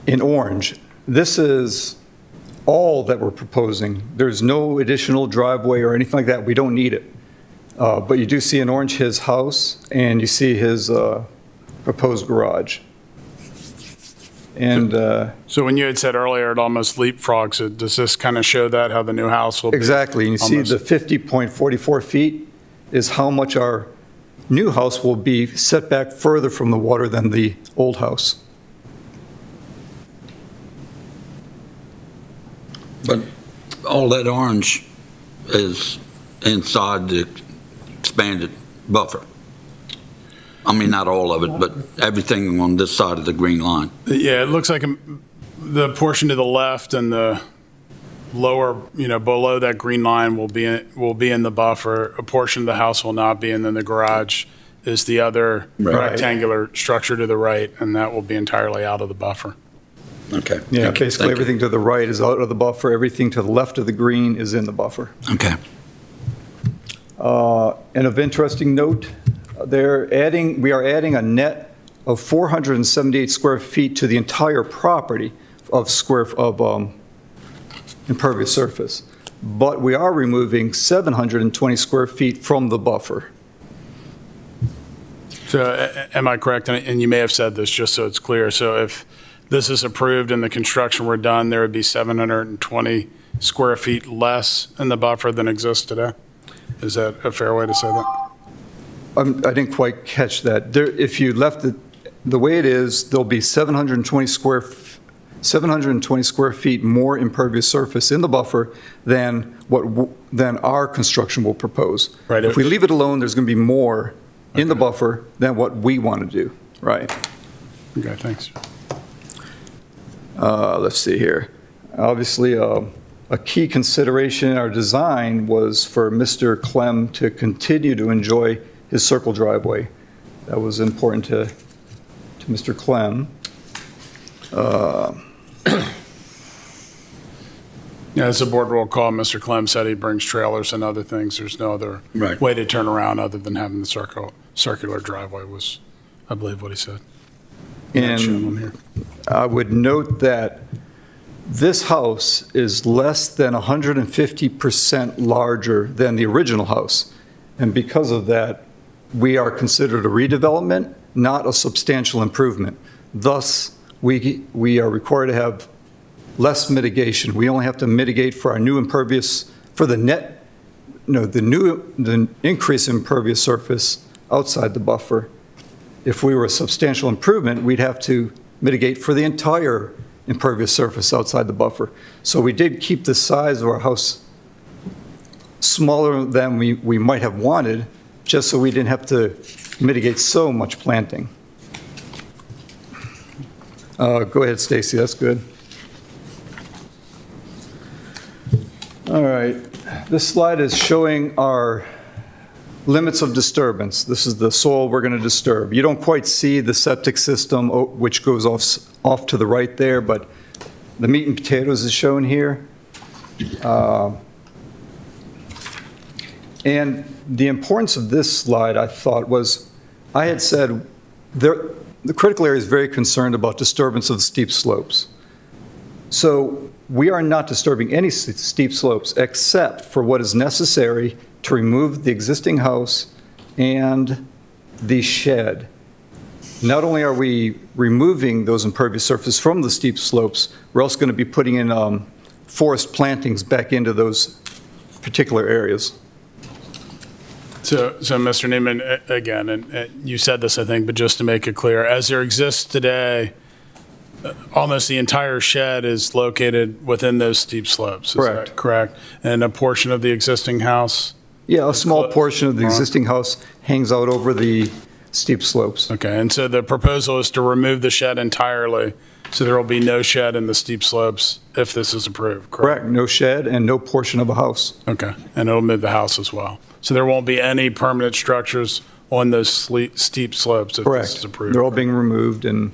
in orange. This is all that we're proposing. There's no additional driveway or anything like that. We don't need it. But you do see in orange his house, and you see his proposed garage. And So when you had said earlier it almost leapfrogs it, does this kind of show that, how the new house will be? exactly, and you see almost- the 50.44 feet is how much our new house will be set back further from the water than the old house. But all that orange is inside the expanded buffer. I mean, not all of it, but everything on this side of the green line. Yeah, it looks like the portion to the left and the lower, below that green line will be in the buffer. A portion of the house will not be, and then the garage is the other Right. rectangular structure to the right, and that will be entirely out of the buffer. Okay. Yeah, Thank you. basically Thank you. everything to the right is out of the buffer, everything to the left of the green is in the buffer. Okay. And of interesting note, we are adding a net of 478 square feet to the entire property of impervious surface. But we are removing 720 square feet from the buffer. So am I correct? And you may have said this just so it's clear. So if this is approved and the construction were done, there would be 720 square feet less in the buffer than exists today? Is that a fair way to say that? I didn't quite catch that. If you left it the way it is, there'll be 720 square feet more impervious surface in the buffer than our construction will propose. Right. If we leave it alone, there's going to be more in the buffer than what we want to do. Right. Okay, thanks. Let's see here. Obviously, a key consideration in our design was for Mr. Clem to continue to enjoy his circle driveway. That was important to Mr. Clem. Yeah, as the board roll call, Mr. Clem said he brings trailers and other things. There's no other Right. way to turn around other than having the circular driveway was, I believe, what he said. Not shown on And here. I would note that this house is less than 150% larger than the original house. And because of that, we are considered a redevelopment, not a substantial improvement. Thus, we are required to have less mitigation. We only have to mitigate for our new impervious, for the net, the increase in impervious surface outside the buffer. If we were a substantial improvement, we'd have to mitigate for the entire impervious surface outside the buffer. So we did keep the size of our house smaller than we might have wanted, just so we didn't have to mitigate so much planting. Go ahead, Stacy, that's good. All right, this slide is showing our limits of disturbance. This is the soil we're going to disturb. You don't quite see the septic system, which goes off to the right there, but the meat and potatoes is shown here. And the importance of this slide, I thought, was I had said the critical area is very concerned about disturbance of the steep slopes. So we are not disturbing any steep slopes except for what is necessary to remove the existing house and the shed. Not only are we removing those impervious surfaces from the steep slopes, we're also going to be putting in forest plantings back into those particular areas. So Mr. Neiman, again, and you said this, I think, but just to make it clear, as there exists today, almost the entire shed is located within those steep slopes. Is Correct. that correct? And a portion of the existing house? Yeah, a small portion of the existing house hangs out over the steep slopes. Okay, and so the proposal is to remove the shed entirely So there will be no shed in the steep slopes if this is approved, Correct, no shed and no portion of a house. Okay, and it'll move the house as well. So there won't be any permanent structures on those steep slopes if this is Correct. approved? They're all being removed and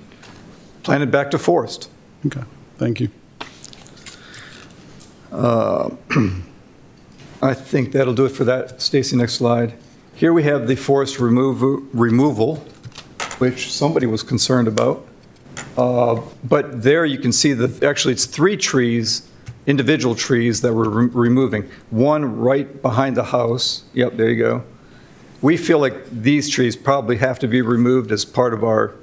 planted back to forest. Okay, thank you. I think that'll do it for that. Stacy, next slide. Here we have the forest removal, which somebody was concerned about. But there you can see that actually it's 3 trees, individual trees that we're removing. One right behind the house. Yep, there you go. We feel like these trees probably have to be removed as part of our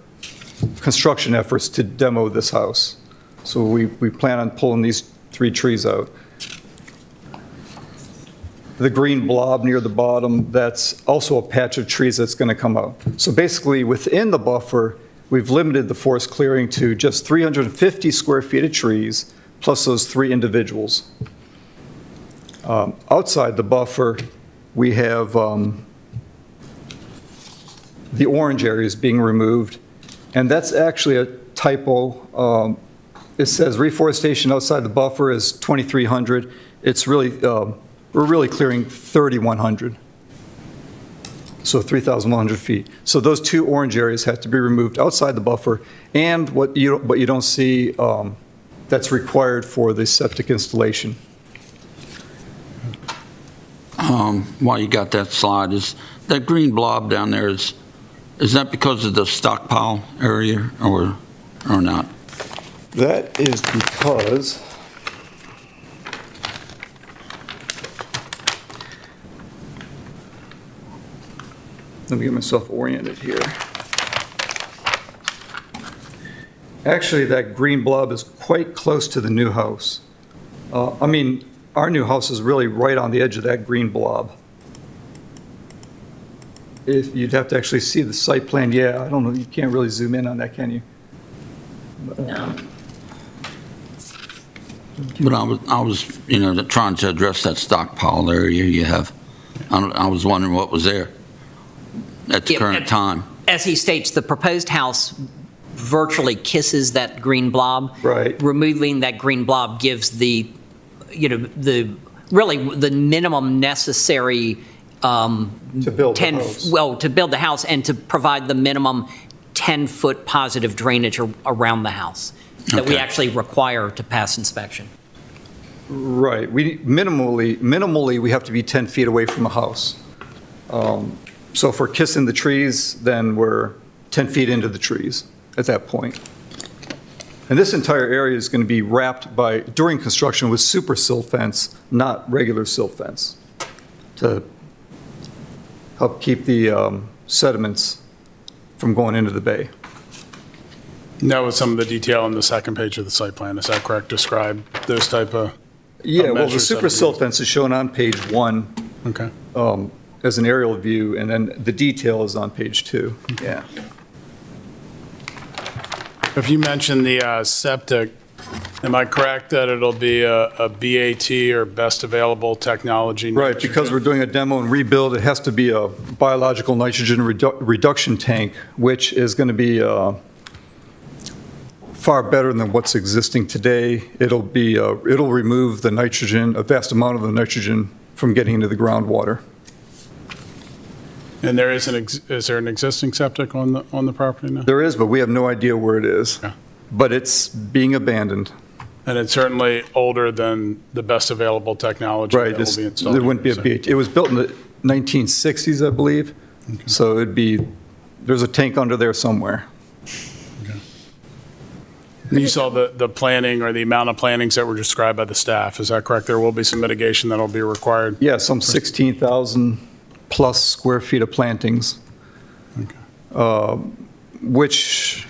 construction efforts to demo this house. So we plan on pulling these 3 trees out. The green blob near the bottom, that's also a patch of trees that's going to come out. So basically, within the buffer, we've limited the forest clearing to just 350 square feet of trees, plus those 3 individuals. Outside the buffer, we have the orange areas being removed, and that's actually a typo. It says reforestation outside the buffer is 2,300. It's really, we're really clearing 3,100. So 3,100 feet. So those 2 orange areas have to be removed outside the buffer, and what you don't see that's required for the septic installation. While you got that slide, is that green blob down there, is that because of the stockpile area or not? That is because let me get myself oriented here. Actually, that green blob is quite close to the new house. I mean, our new house is really right on the edge of that green blob. If you'd have to actually see the site plan, yeah, I don't know, you can't really zoom in on that, can you? No. But I was, trying to address that stockpile area you have. I was wondering what was there at the current time. As he states, the proposed house virtually kisses that green blob. Right. Removing that green blob gives the minimum necessary To build the house. to build the house and to provide the minimum 10-foot positive drainage around the house that we Okay. actually require to pass inspection. Right, minimally, we have to be 10 feet away from the house. So if we're kissing the trees, then we're 10 feet into the trees at that point. And this entire area is going to be wrapped during construction with super silt fence, not regular silt fence, to help keep the sediments from going into the bay. That was some of the detail on the second page of the site plan. Is that correct? Describe those type of Yeah, well, the measures super that are silt used. fence is shown on page 1 Okay. as an aerial view, and then the detail is on page 2. Yeah. If you mentioned the septic, am I correct that it'll be a BAT or best available technology? Right, because we're doing a demo and rebuild, it has to be a biological nitrogen reduction tank, which is going to be far better than what's existing today. It'll remove the nitrogen, a vast amount of the nitrogen from getting into the groundwater. And there is there an existing septic on the property now? There is, but we have no idea where it is. Yeah. But it's being abandoned. And it's certainly older than the best available technology Right, that will be installed. there wouldn't be a So- BAT. It was built in the 1960s, I believe. So there's a tank under there somewhere. You saw the planning or the amount of plantings that were described by the staff. Is that correct? There will be some mitigation that'll be required? Yeah, some 16,000 plus square feet of plantings, which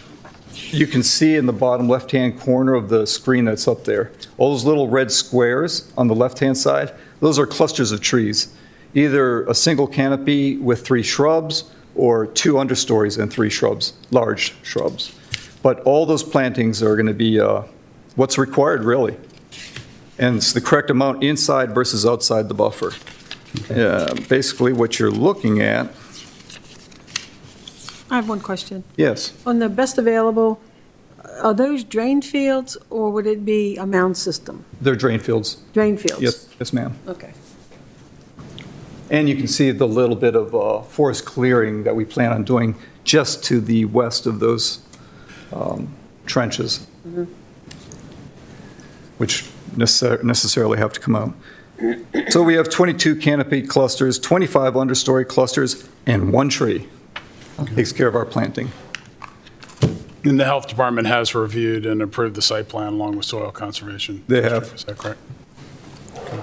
you can see in the bottom left-hand corner of the screen that's up there. All those little red squares on the left-hand side, those are clusters of trees, either a single canopy with 3 shrubs or 2 understories and 3 shrubs, large shrubs. But all those plantings are going to be what's required, really. And it's the correct amount inside versus outside the buffer. Basically, what you're looking at, I have one question. yes, On the best available, are those drain fields, or would it be a mound system? They're drain fields. Drain fields? Yes, ma'am. Okay. And you can see the little bit of forest clearing that we plan on doing just to the west of those trenches, which necessarily have to come out. So we have 22 canopy clusters, 25 understory clusters, and 1 tree. Takes care of our planting. And the health department has reviewed and approved the site plan along with soil conservation. They have. Is that correct? Okay.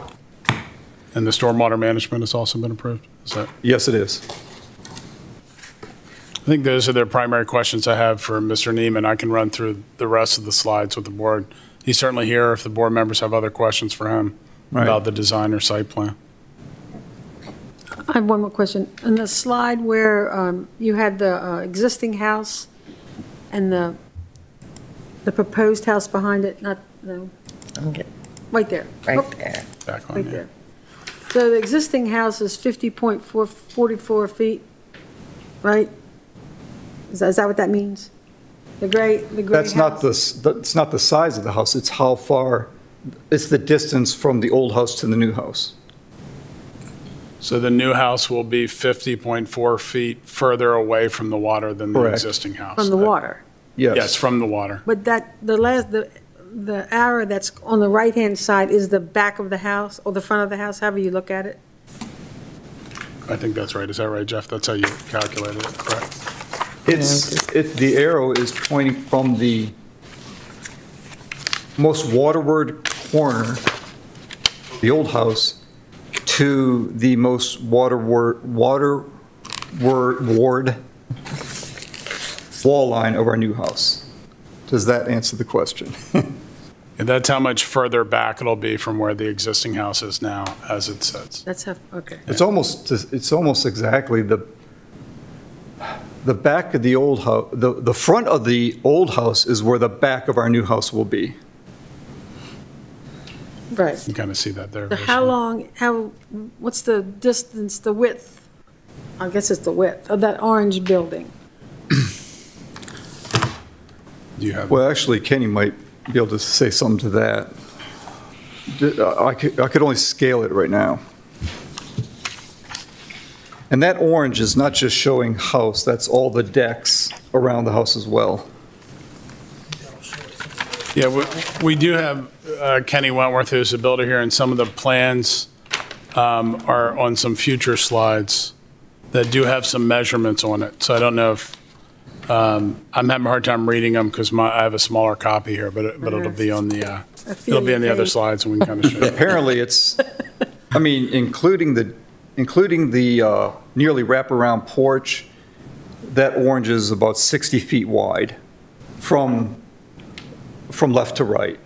And the stormwater management has also been approved? Is that? Yes, it is. I think those are the primary questions I have for Mr. Neiman. I can run through the rest of the slides with the board. He's certainly here if the board members have other questions for him about the design or site plan. I have one more question. On the slide where you had the existing house and the proposed house behind it, right there. Right there. Back on Right here. there. So the existing house is 50.44 feet, right? Is that what that means? The gray That's not house? it's not the size of the house, it's how far, it's the distance from the old house to the new house. So the new house will be 50.4 feet further away from the water than the Correct. existing house? From the water? Yes, from the water. But the arrow that's on the right-hand side is the back of the house or the front of the house, however you look at it? I think that's right. Is that right, Jeff? That's how you calculated it, correct? The arrow is pointing from the most waterward corner, the old house, to the most waterward wall line of our new house. Does that answer the question? And that's how much further back it'll be from where the existing house is now, as it sits. That's how, okay. It's almost exactly the back of the old house, the front of the old house is where the back of our new house will be. Right. You can kind of see that there. So what's the distance, the width? I guess it's the width of that orange building. Do you have? Well, actually, Kenny might be able to say something to that. I could only scale it right now. And that orange is not just showing house, that's all the decks around the house as well. Yeah, we do have Kenny Wentworth, who's the builder here, and some of the plans are on some future slides that do have some measurements on it. So I don't know if, I'm having a hard time reading them because I have a smaller copy here, but it'll be on the, it'll be on the other slides and we can kind of show you. Apparently, it's, I mean, including the nearly wraparound porch, that orange is about 60 feet wide from left to right.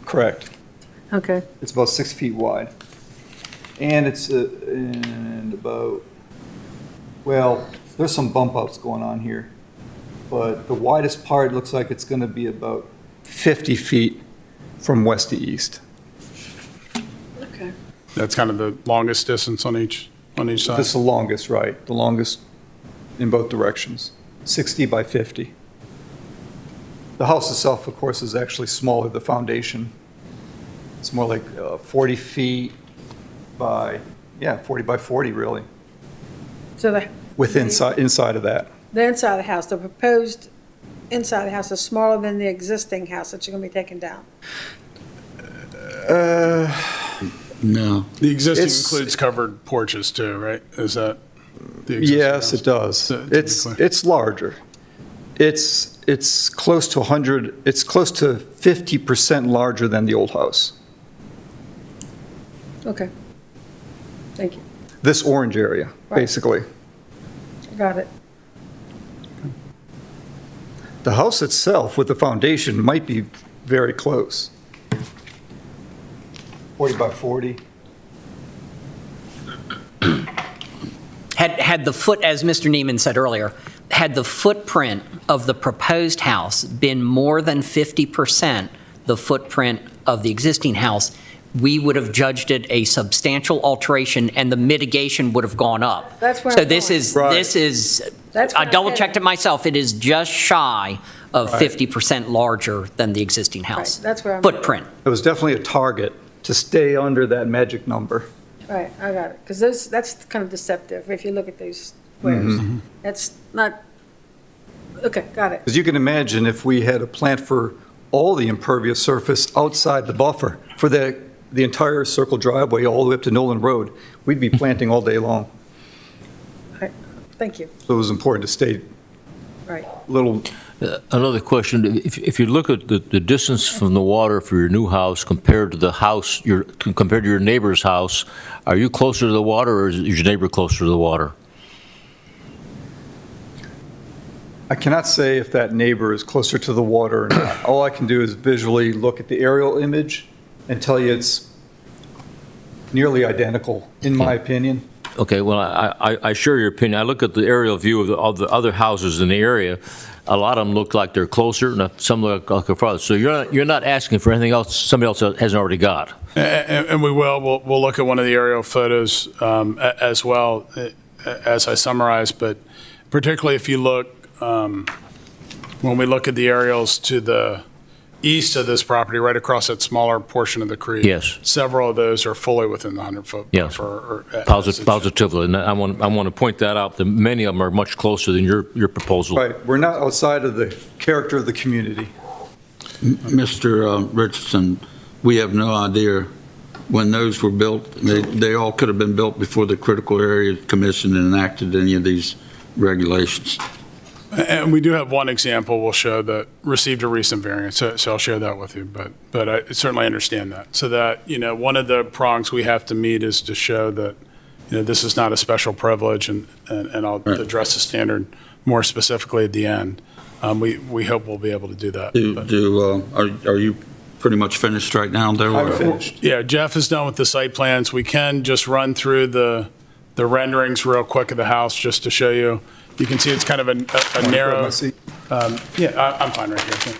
Correct. Okay. It's about 6 feet wide. And it's and about, well, there's some bump outs going on here. But the widest part looks like it's going to be about 50 feet from west to east. Okay. That's kind of the longest distance on each side? This is the longest, right, the longest in both directions, 60 by 50. The house itself, of course, is actually smaller, the foundation. It's more like 40 feet by, 40 by 40, really, So inside of that. the inside of the house, the proposed inside of the house is smaller than the existing house that you're going to be taking down? No. The existing It's- includes covered porches too, right? Is that the existing Yes, house? it does. To be clear. It's larger. It's close to 100, it's close to 50% larger than the old house. Okay. Thank you. This orange area, Right. basically. Got it. The house itself with the foundation might be very close. 40 by 40. Had the foot, as Mr. Neiman said earlier, had the footprint of the proposed house been more than 50% the footprint of the existing house, we would have judged it a substantial alteration and the mitigation would have gone up. That's where So I'm this going. is, Right. this is, That's I where I'm double checked headed. it myself, it is just shy of Right. 50% larger than the existing house. Right, that's where I'm. Footprint. It was definitely a target to stay under that magic number. Right, I got it, because that's kind of deceptive, if you look at these squares. That's not, okay, got it. Because you can imagine if we had a plant for all the impervious surface outside the buffer, for the entire circle driveway all the way up to Nolan Road, we'd be planting all day long. Thank you, So it was important to stay right. a little, Another question, if you look at the distance from the water for your new house compared to the house, compared to your neighbor's house, are you closer to the water or is your neighbor closer to the water? I cannot say if that neighbor is closer to the water or not. All I can do is visually look at the aerial image and tell you it's nearly identical, in my opinion. Okay, well, I share your opinion. I look at the aerial view of the other houses in the area. A lot of them look like they're closer, and some look like they're farther. So you're not asking for anything else somebody else hasn't already got. And we will. We'll look at one of the aerial photos as well as I summarize. But particularly if you look, when we look at the aerials to the east of this property, right across that smaller portion of the creek. Yes. Several of those are fully within the 100-foot Yes. buffer. Positively, and I want to point that out, that many of them are much closer than your proposal. Right, we're not outside of the character of the community. Mr. Richardson, we have no idea when those were built. They all could have been built before the Critical Area Commission enacted any of these regulations. And we do have one example we'll show that received a recent variance, so I'll share that with you, but I certainly understand that. So that, one of the prongs we have to meet is to show that, this is not a special privilege, and I'll address the standard more specifically at the end. We hope we'll be able to do that. Are you pretty much finished right now there? I'm finished. Yeah, Jeff is done with the site plans. We can just run through the renderings real quick of the house just to show you. You can see it's kind of a narrow. I'm fine right here.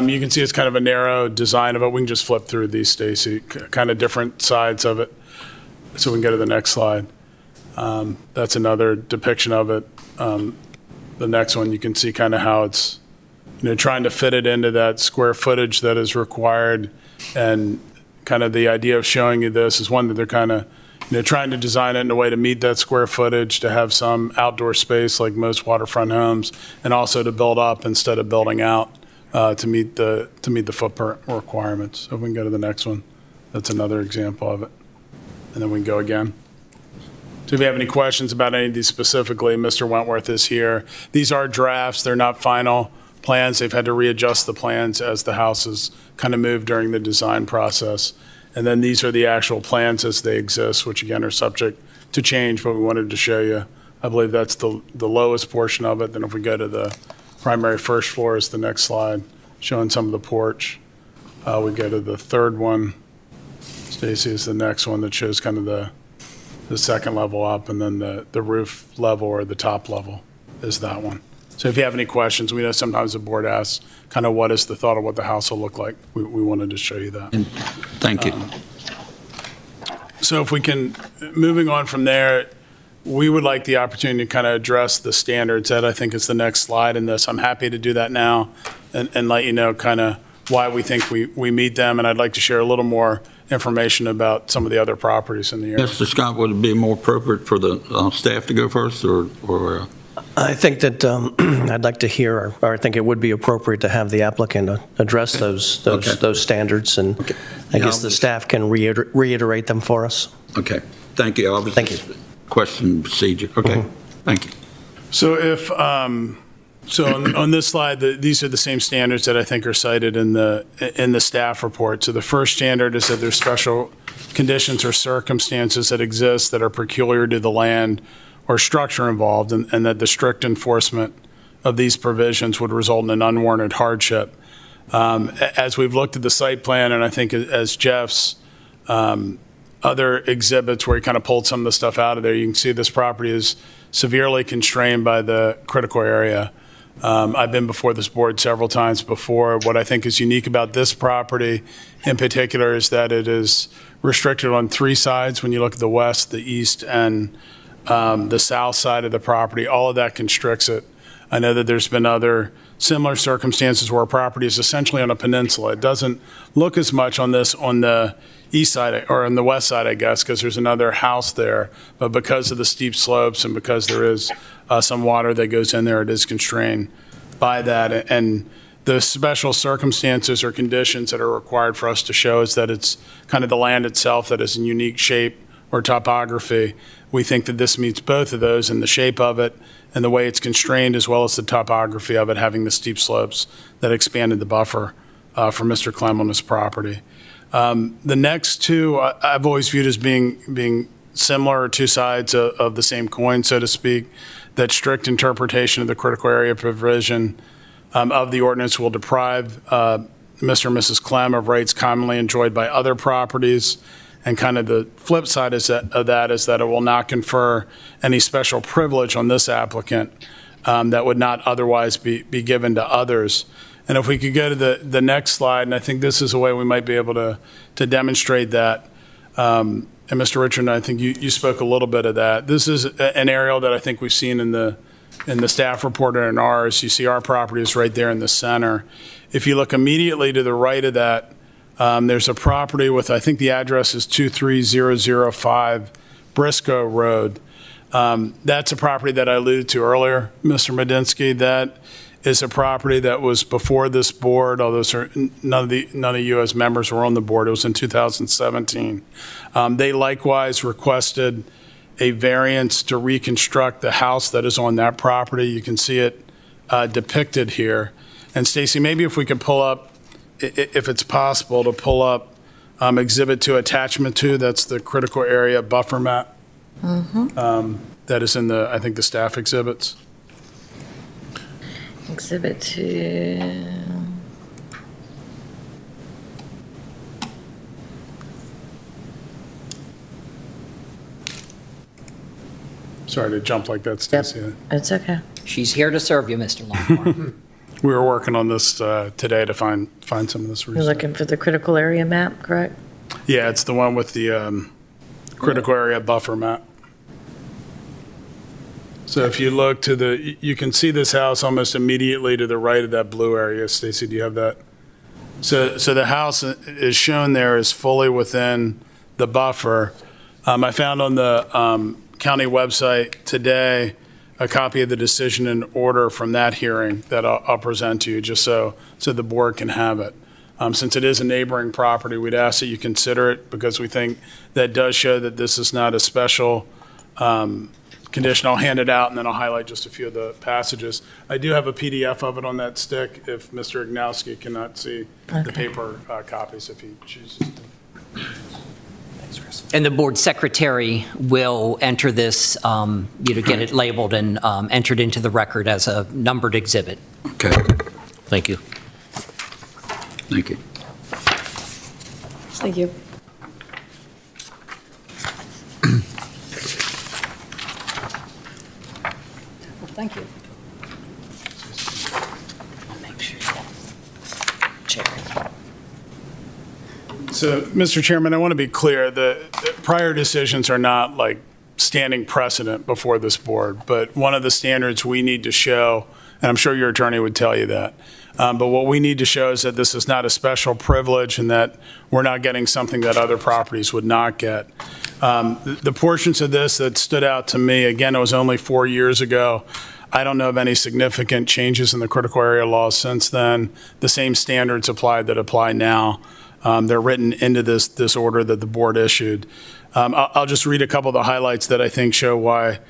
You can see it's kind of a narrow design of it. We can just flip through these, Stacy, kind of different sides of it. So we can go to the next slide. That's another depiction of it. The next one, you can see kind of how it's, trying to fit it into that square footage that is required. And kind of the idea of showing you this is one that they're kind of, trying to design it in a way to meet that square footage, to have some outdoor space like most waterfront homes, and also to build up instead of building out to meet the footprint requirements. So if we can go to the next one, that's another example of it. And then we can go again. So if you have any questions about any of these specifically, Mr. Wentworth is here. These are drafts, they're not final plans. They've had to readjust the plans as the houses kind of moved during the design process. And then these are the actual plans as they exist, which again are subject to change, but we wanted to show you. I believe that's the lowest portion of it. Then if we go to the primary first floor is the next slide, showing some of the porch. We go to the third one. Stacy is the next one that shows kind of the second level up, and then the roof level or the top level is that one. So if you have any questions, we know sometimes the board asks kind of what is the thought of what the house will look like. We wanted to show you that. Thank you. So if we can, moving on from there, we would like the opportunity to kind of address the standards. That I think is the next slide in this. I'm happy to do that now and let you know kind of why we think we meet them. And I'd like to share a little more information about some of the other properties in the area. Mr. Scott, would it be more appropriate for the staff to go first, or I think that I'd like to hear, or I think it would be appropriate to have the applicant address those standards, and I guess the staff can reiterate them for us. Okay, thank you. Thank you. Question procedure. Okay, thank you. So if on this slide, these are the same standards that I think are cited in the staff report. So the first standard is that there's special conditions or circumstances that exist that are peculiar to the land or structure involved, and that the strict enforcement of these provisions would result in an unwarranted hardship. As we've looked at the site plan, and I think as Jeff's other exhibits where he kind of pulled some of the stuff out of there, you can see this property is severely constrained by the critical area. I've been before this board several times before. What I think is unique about this property in particular is that it is restricted on three sides. When you look at the west, the east, and the south side of the property, all of that constricts it. I know that there's been other similar circumstances where a property is essentially on a peninsula. It doesn't look as much on the east side, or on the west side, I guess, because there's another house there. But because of the steep slopes and because there is some water that goes in there, it is constrained by that. And the special circumstances or conditions that are required for us to show is that it's kind of the land itself that is in unique shape or topography. We think that this meets both of those in the shape of it and the way it's constrained, as well as the topography of it having the steep slopes that expanded the buffer for Mr. Clem on his property. The next two I've always viewed as being similar, or two sides of the same coin, so to speak. That strict interpretation of the critical area provision of the ordinance will deprive Mr. and Mrs. Clem of rights commonly enjoyed by other properties. And kind of the flip side of that is that it will not confer any special privilege on this applicant that would not otherwise be given to others. And if we could go to the next slide, and I think this is a way we might be able to demonstrate that. And Mr. Richard, I think you spoke a little bit of that. This is an aerial that I think we've seen in the staff report and in ours. You see our property is right there in the center. If you look immediately to the right of that, there's a property with, I think the address is 23005 Briscoe Road. That's a property that I alluded to earlier, Mr. Medinsky. That is a property that was before this board, although none of you as members were on the board. It was in 2017. They likewise requested a variance to reconstruct the house that is on that property. You can see it depicted here. And Stacy, maybe if we could pull up, if it's possible, to pull up Exhibit 2, Attachment 2, that's the critical area buffer map. That is in I think the staff exhibits. Exhibit 2. Sorry to jump like that, Stacy. It's okay. She's here to serve you, Mr. Longmore. We were working on this today to find some of this You're research. looking for the critical area map, correct? Yeah, it's the one with the critical area buffer map. So if you look to you can see this house almost immediately to the right of that blue area. Stacy, do you have that? So the house is shown there is fully within the buffer. I found on the county website today a copy of the decision and order from that hearing that I'll present to you, just so the board can have it. Since it is a neighboring property, we'd ask that you consider it, because we think that does show that this is not a special condition. I'll hand it out, and then I'll highlight just a few of the passages. I do have a PDF of it on that stick if Mr. Ignowski cannot see the paper copies, if he chooses to. And the board secretary will enter this, get it labeled and entered into the record as a numbered exhibit. Okay, Thank you. thank you. Thank you. Well, thank you. So, Mr. Chairman, I want to be clear, the prior decisions are not like standing precedent before this board, but one of the standards we need to show, and I'm sure your attorney would tell you that, but what we need to show is that this is not a special privilege and that we're not getting something that other properties would not get. The portions of this that stood out to me, again, it was only 4 years ago. I don't know of any significant changes in the critical area law since then. The same standards applied that apply now. They're written into this order that the board issued. I'll just read a couple of the highlights that I think show why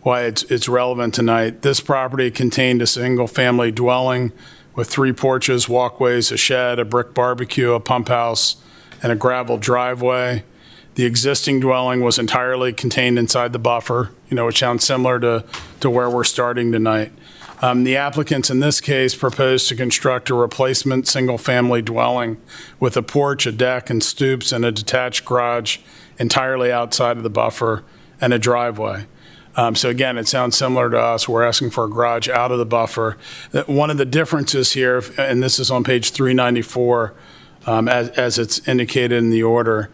it's relevant tonight. This property contained a single-family dwelling with 3 porches, walkways, a shed, a brick barbecue, a pump house, and a gravel driveway. The existing dwelling was entirely contained inside the buffer, which sounds similar to where we're starting tonight. The applicants in this case proposed to construct a replacement single-family dwelling with a porch, a deck, and stoops, and a detached garage entirely outside of the buffer and a driveway. So again, it sounds similar to us. We're asking for a garage out of the buffer. One of the differences here, and this is on page 394, as it's indicated in the order,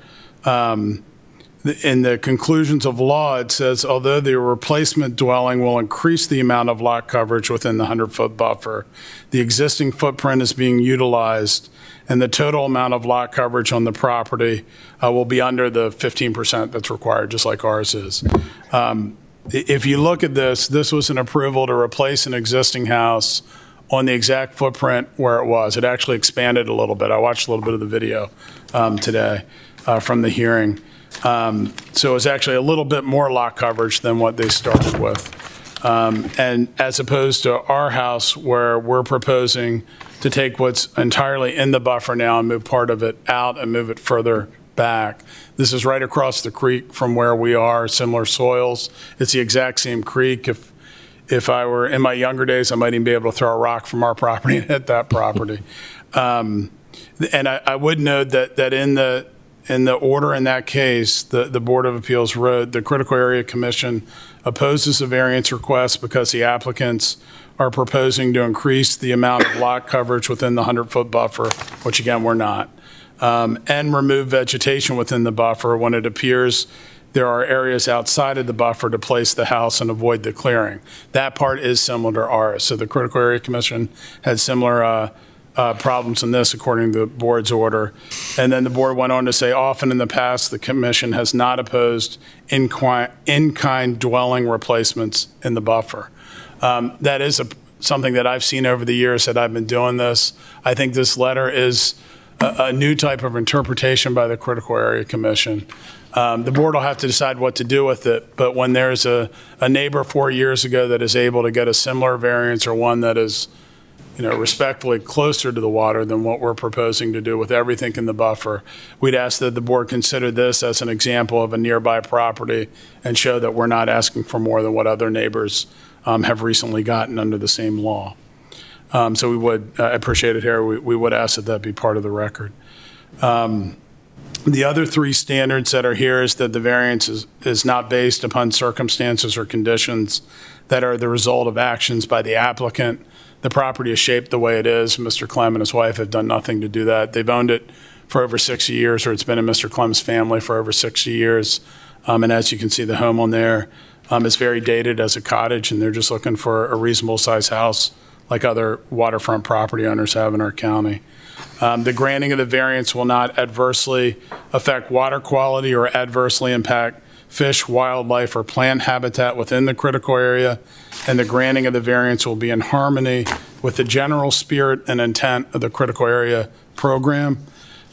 in the conclusions of law, it says, although the replacement dwelling will increase the amount of lot coverage within the 100-foot buffer, the existing footprint is being utilized, and the total amount of lot coverage on the property will be under the 15% that's required, just like ours is. If you look at this, this was an approval to replace an existing house on the exact footprint where it was. It actually expanded a little bit. I watched a little bit of the video today from the hearing. So it was actually a little bit more lot coverage than what they started with. And as opposed to our house, where we're proposing to take what's entirely in the buffer now and move part of it out and move it further back. This is right across the creek from where we are, similar soils. It's the exact same creek. If I were in my younger days, I might even be able to throw a rock from our property and hit that property. And I would note that in the order in that case, the Board of Appeals wrote, the Critical Area Commission opposes a variance request because the applicants are proposing to increase the amount of lot coverage within the 100-foot buffer, which again, we're not, and remove vegetation within the buffer when it appears there are areas outside of the buffer to place the house and avoid the clearing. That part is similar to ours. So the Critical Area Commission had similar problems in this, according to the board's order. And then the board went on to say, often in the past, the commission has not opposed in-kind dwelling replacements in the buffer. That is something that I've seen over the years that I've been doing this. I think this letter is a new type of interpretation by the Critical Area Commission. The board will have to decide what to do with it, but when there's a neighbor 4 years ago that is able to get a similar variance, or one that is, respectfully closer to the water than what we're proposing to do with everything in the buffer, we'd ask that the board consider this as an example of a nearby property and show that we're not asking for more than what other neighbors have recently gotten under the same law. So we would appreciate it here. We would ask that that be part of the record. The other three standards that are here is that the variance is not based upon circumstances or conditions that are the result of actions by the applicant. The property is shaped the way it is. Mr. Clem and his wife have done nothing to do that. They've owned it for over 60 years, or it's been in Mr. Clem's family for over 60 years. And as you can see, the home on there is very dated as a cottage, and they're just looking for a reasonable size house like other waterfront property owners have in our county. The granting of the variance will not adversely affect water quality or adversely impact fish, wildlife, or plant habitat within the critical area, and the granting of the variance will be in harmony with the general spirit and intent of the critical area program.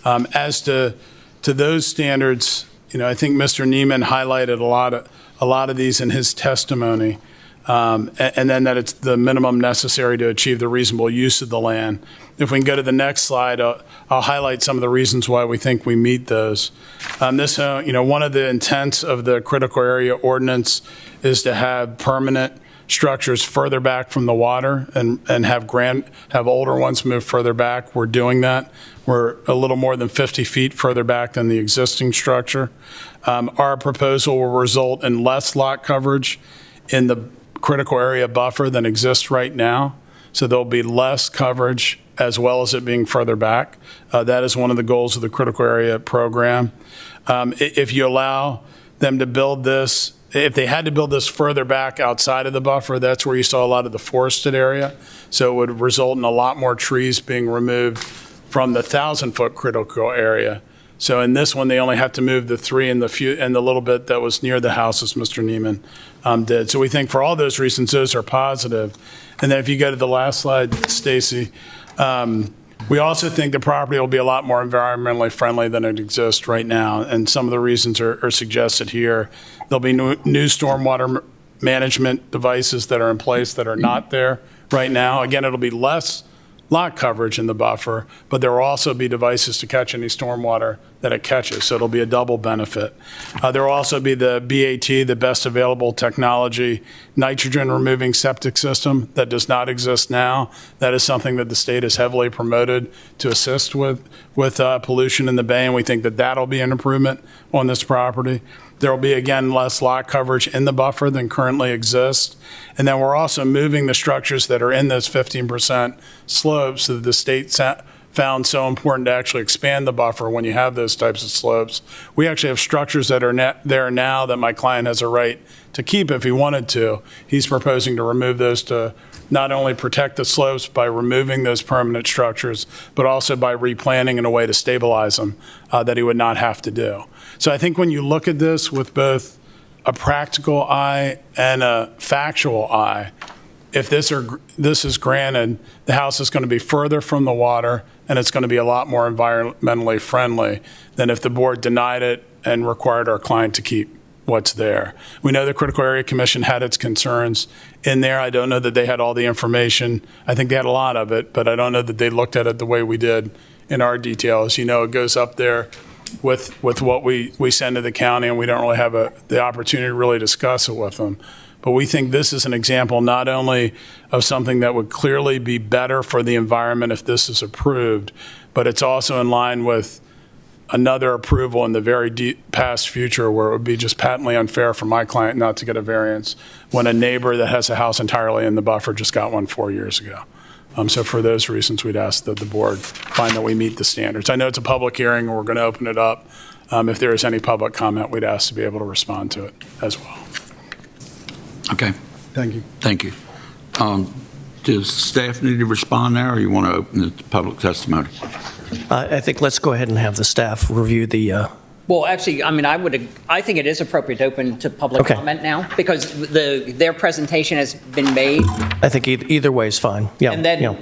As to those standards, I think Mr. Neiman highlighted a lot of these in his testimony. And then that it's the minimum necessary to achieve the reasonable use of the land. If we can go to the next slide, I'll highlight some of the reasons why we think we meet those. One of the intents of the critical area ordinance is to have permanent structures further back from the water and have older ones move further back. We're doing that. We're a little more than 50 feet further back than the existing structure. Our proposal will result in less lot coverage in the critical area buffer than exists right now. So there'll be less coverage as well as it being further back. That is one of the goals of the critical area program. If you allow them to build this, if they had to build this further back outside of the buffer, that's where you saw a lot of the forested area. So it would result in a lot more trees being removed from the 1,000-foot critical area. So in this one, they only have to move the three and the little bit that was near the house, as Mr. Neiman did. So we think for all those reasons, those are positive. And then if you go to the last slide, Stacy, we also think the property will be a lot more environmentally friendly than it exists right now. And some of the reasons are suggested here. There'll be new stormwater management devices that are in place that are not there right now. Again, it'll be less lot coverage in the buffer, but there will also be devices to catch any stormwater that it catches, so it'll be a double benefit. There will also be the BAT, the best available technology, nitrogen removing septic system that does not exist now. That is something that the state has heavily promoted to assist with pollution in the bay, and we think that that'll be an improvement on this property. There will be, again, less lot coverage in the buffer than currently exists. And then we're also moving the structures that are in those 15% slopes so that the state found so important to actually expand the buffer when you have those types of slopes. We actually have structures that are there now that my client has a right to keep if he wanted to. He's proposing to remove those to not only protect the slopes by removing those permanent structures, but also by replanting in a way to stabilize them that he would not have to do. So I think when you look at this with both a practical eye and a factual eye, if this is granted, the house is going to be further from the water and it's going to be a lot more environmentally friendly than if the board denied it and required our client to keep what's there. We know the Critical Area Commission had its concerns in there. I don't know that they had all the information. I think they had a lot of it, but I don't know that they looked at it the way we did in our detail. As you know, it goes up there with what we send to the county, and we don't really have the opportunity to really discuss it with them. But we think this is an example not only of something that would clearly be better for the environment if this is approved, but it's also in line with another approval in the very past future where it would be just patently unfair for my client not to get a variance when a neighbor that has a house entirely in the buffer just got one 4 years ago. So for those reasons, we'd ask that the board find that we meet the standards. I know it's a public hearing, and we're going to open it up. If there is any public comment, we'd ask to be able to respond to it as well. Okay, Thank you. thank you. Does staff need to respond now, or you want to open it to public testimony? I think let's go ahead and have the staff review the, Well, actually, I mean, I think it is appropriate to open to public Okay. comment now, because their presentation has been made. I think either way is fine. Yeah. And yeah.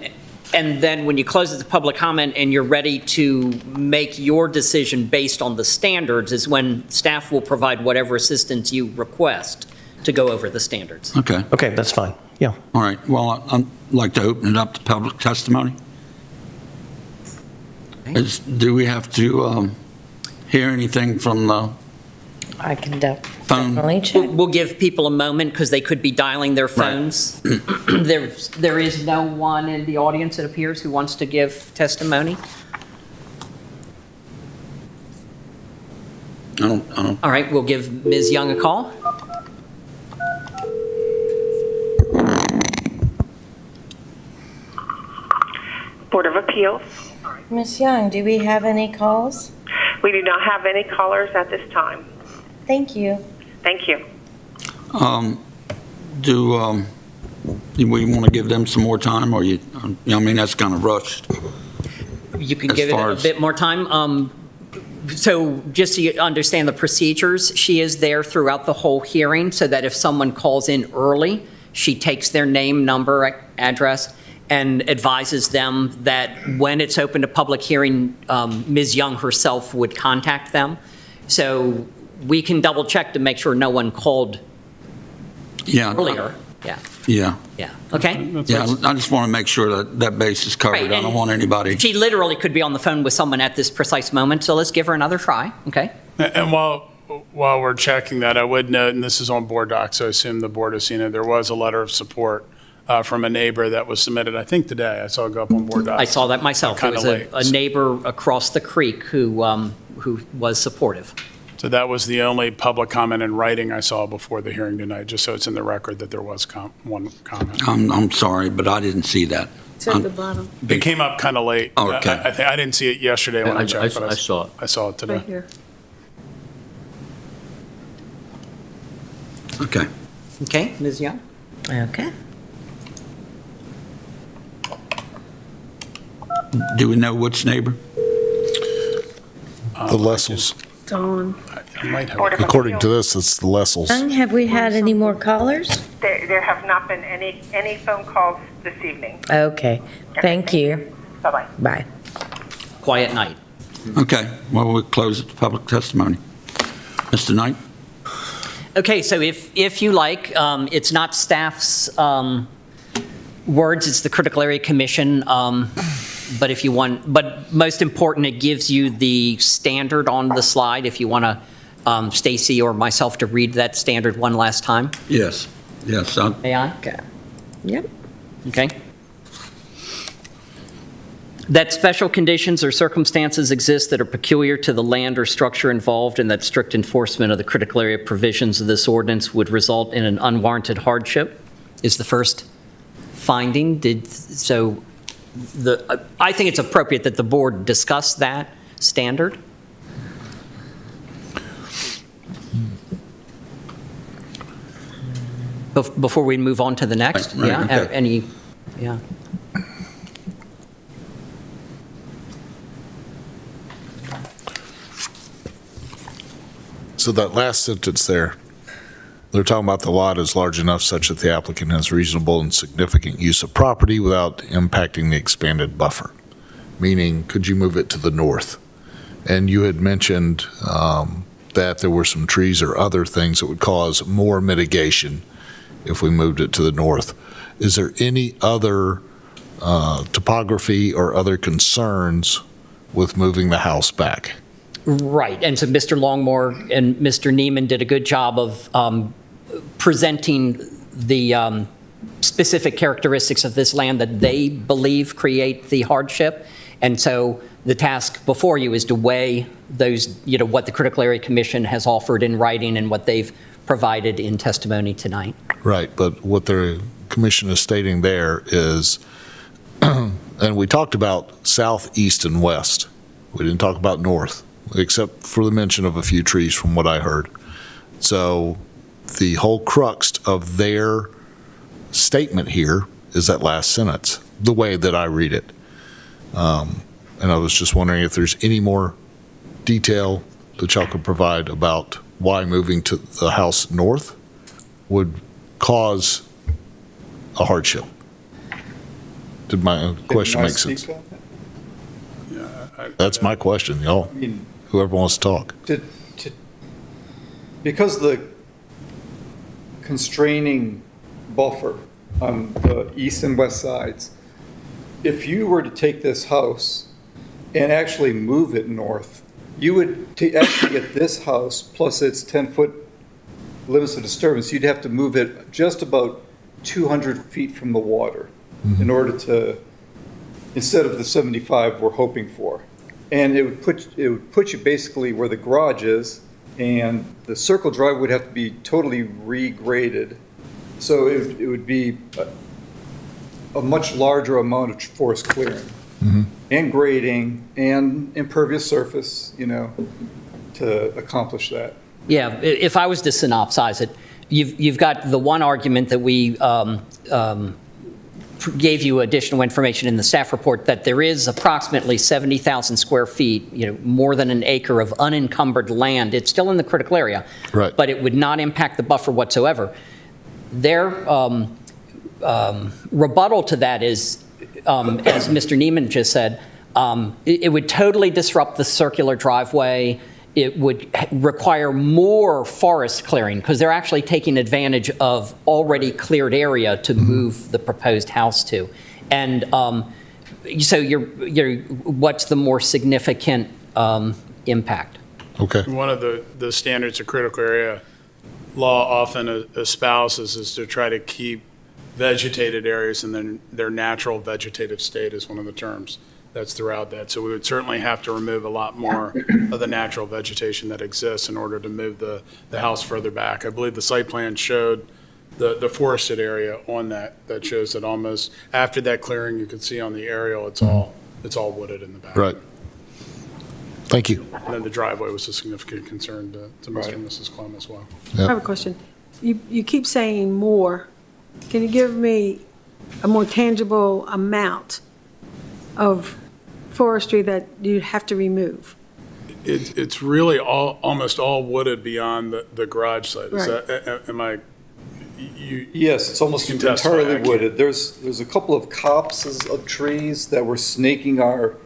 then when you close it to public comment and you're ready to make your decision based on the standards is when staff will provide whatever assistance you request to go over the standards. Okay, Okay, that's fine. Yeah. all right. Well, I'd like to open it up to public testimony. Do we have to hear anything from the I can phone? definitely check. We'll give people a moment because they could be dialing their phones. There is no one in the audience, it appears, who wants to give testimony. I don't. All right, we'll give Ms. Young a call. Board of Appeals. Ms. Young, do we have any calls? We do not have any callers at this time. Thank you. Thank you. Do we want to give them some more time, or I mean, that's kind of rushed. You can As give it far a as- bit more time. So just so you understand the procedures, she is there throughout the whole hearing so that if someone calls in early, she takes their name, number, address, and advises them that when it's open to public hearing, Ms. Young herself would contact them. So we can double check to make sure no one called Yeah. earlier. Yeah, Yeah. yeah, okay? Yeah, I just want to make sure that base is covered. Right, I don't and want anybody. She literally could be on the phone with someone at this precise moment, so let's give her another try, okay? And while we're checking that, I would note, and this is on board docs, so I assume the board has seen it, there was a letter of support from a neighbor that was submitted, I think today. I saw it go up on board docs. I saw that myself. There Kinda was late. a neighbor across the creek who was supportive. So that was the only public comment in writing I saw before the hearing tonight, just so it's in the record that there was one comment. I'm sorry, but I didn't see that. It's at the bottom, It came up kind of late. Oh, okay. I think I didn't see it yesterday when I checked, but I saw it. I saw it today. right here. Okay. Okay, Ms. Young? Okay. Do we know which neighbor? The Lessels. Dawn. I might have. Board of According to Appeals. this, it's the Lessels. Young, have we had any more callers? There have not been any phone calls this evening. Okay, thank you. Bye-bye. Bye. Quiet night. Okay, well, we'll close it to public testimony. Mr. Knight? Okay, so if you like, it's not staff's words, it's the Critical Area Commission. But if you want, but most important, it gives you the standard on the slide if you want to, Stacy or myself to read that standard one last time. Yes. Yes, May I? Okay. Yep. Okay. That special conditions or circumstances exist that are peculiar to the land or structure involved, and that strict enforcement of the critical area provisions of this ordinance would result in an unwarranted hardship is the first finding. I think it's appropriate that the board discuss that standard. Before we move on to the next? Right, Yeah, okay. yeah. So that last sentence there, they're talking about the lot is large enough such that the applicant has reasonable and significant use of property without impacting the expanded buffer. Meaning, could you move it to the north? And you had mentioned that there were some trees or other things that would cause more mitigation if we moved it to the north. Is there any other topography or other concerns with moving the house back? Right, and so Mr. Longmore and Mr. Neiman did a good job of presenting the specific characteristics of this land that they believe create the hardship. And so the task before you is to weigh those, what the Critical Area Commission has offered in writing and what they've provided in testimony tonight. Right, but what the commission is stating there is, and we talked about south, east, and west. We didn't talk about north, except for the mention of a few trees from what I heard. So the whole crux of their statement here is that last sentence, the way that I read it. And I was just wondering if there's any more detail that y'all could provide about why moving to the house north would cause a hardship. Did my question make sense? That's my question, y'all. Whoever wants to talk. Because the constraining buffer on the east and west sides, if you were to take this house and actually move it north, you would actually get this house plus its 10-foot limits of disturbance, you'd have to move it just about 200 feet from the water in order to, instead of the 75 we're hoping for. And it would put you basically where the garage is, and the circle drive would have to be totally regraded. So it would be a much larger amount of forest clearing and grading and impervious surface, to accomplish that. Yeah, if I was to synopsize it, you've got the one argument that we gave you additional information in the staff report that there is approximately 70,000 square feet, more than an acre of unencumbered land. It's still in the critical area, right, but it would not impact the buffer whatsoever. Their rebuttal to that is, as Mr. Neiman just said, it would totally disrupt the circular driveway. It would require more forest clearing because they're actually taking advantage of already cleared area to move the proposed house to. And so what's the more significant impact? Okay. One of the standards of critical area law often espouses is to try to keep vegetated areas in their natural vegetative state is one of the terms that's throughout that. So we would certainly have to remove a lot more of the natural vegetation that exists in order to move the house further back. I believe the site plan showed the forested area on that shows that almost after that clearing, you can see on the aerial, it's all wooded in the back. Right. Thank you. And then the driveway was a significant concern to Mr. and Mrs. Klum as well. I have a question. You keep saying more. Can you give me a more tangible amount of forestry that you have to remove? It's really almost all wooded beyond the garage site. Is Right. that, am I? Yes, it's almost You can testify, entirely I can't- wooded. There's a couple of copses of trees that were snaking our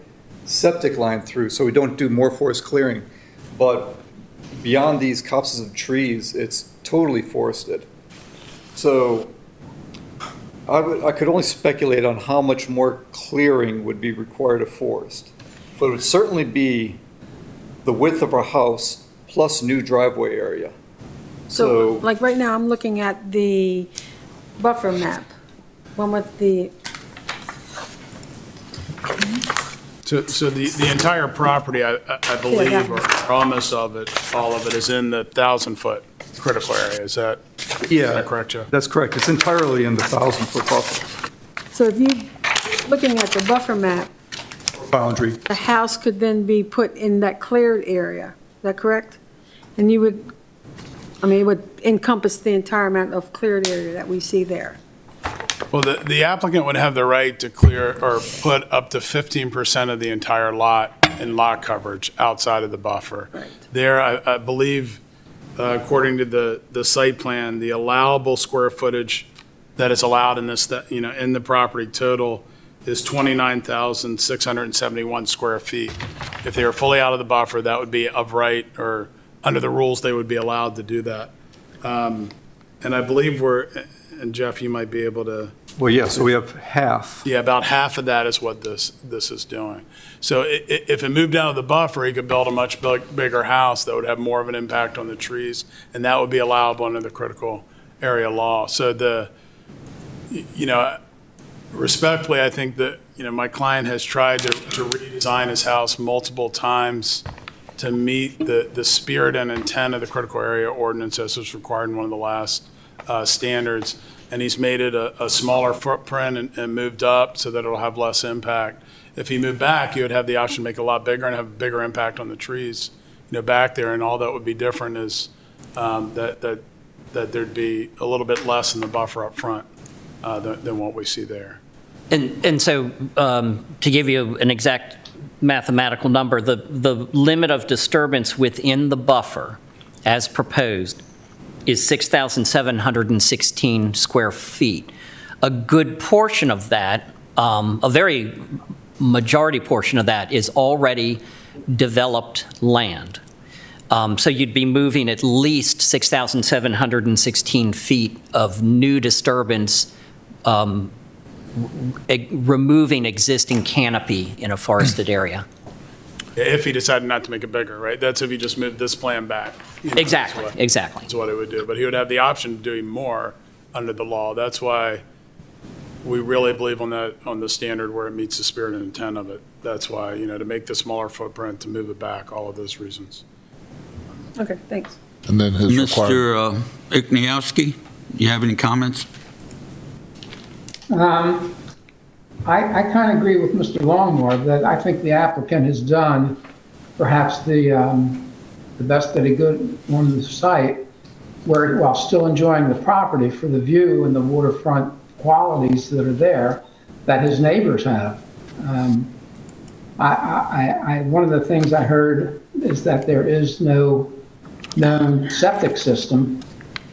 septic line through, so we don't do more forest clearing. But beyond these copses of trees, it's totally forested. So I could only speculate on how much more clearing would be required of forest. But it would certainly be the width of our house plus new driveway area. So, like right now, I'm looking at the buffer map, one with the, So the entire property, I believe, that or almost all of it is in the 1,000-foot critical area. Is that correct, Joe? That's correct. It's entirely in the 1,000-foot buffer. so if you looking at the buffer map, Boundary. the house could then be put in that cleared area. Is that correct? And you would, I mean, it would encompass the entire amount of cleared area that we see there. Well, the applicant would have the right to clear or put up to 15% of the entire lot in lot coverage outside of the buffer. Right. There, I believe, according to the site plan, the allowable square footage that is allowed in this, in the property total is 29,671 square feet. If they were fully out of the buffer, that would be of right, or under the rules, they would be allowed to do that. And I believe and Jeff, you might be able to. Well, yeah, so we have half. Yeah, about half of that is what this is doing. So if it moved out of the buffer, he could build a much bigger house that would have more of an impact on the trees, and that would be allowable under the critical area law. So respectfully, I think that, my client has tried to redesign his house multiple times to meet the spirit and intent of the critical area ordinance as was required in one of the last standards. And he's made it a smaller footprint and moved up so that it'll have less impact. If he moved back, he would have the option to make it a lot bigger and have a bigger impact on the trees, back there. And all that would be different is that there'd be a little bit less in the buffer up front than what we see there. And so, to give you an exact mathematical number, the limit of disturbance within the buffer, as proposed, is 6,716 square feet. A good portion of that, a very majority portion of that, is already developed land. So you'd be moving at least 6,716 feet of new disturbance, removing existing canopy in a forested area. If he decided not to make it bigger, right? That's if he just moved this plan back. Exactly, exactly. That's what it would do. But he would have the option of doing more under the law. That's why we really believe on the standard where it meets the spirit and intent of it. That's why, to make the smaller footprint, to move it back, all of those reasons. Okay, thanks. And then his requirement. Mr. Ikniowski, do you have any comments? I kind of agree with Mr. Longmore that I think the applicant has done perhaps the best that he could on the site, while still enjoying the property for the view and the waterfront qualities that are there that his neighbors have. One of the things I heard is that there is no known septic system,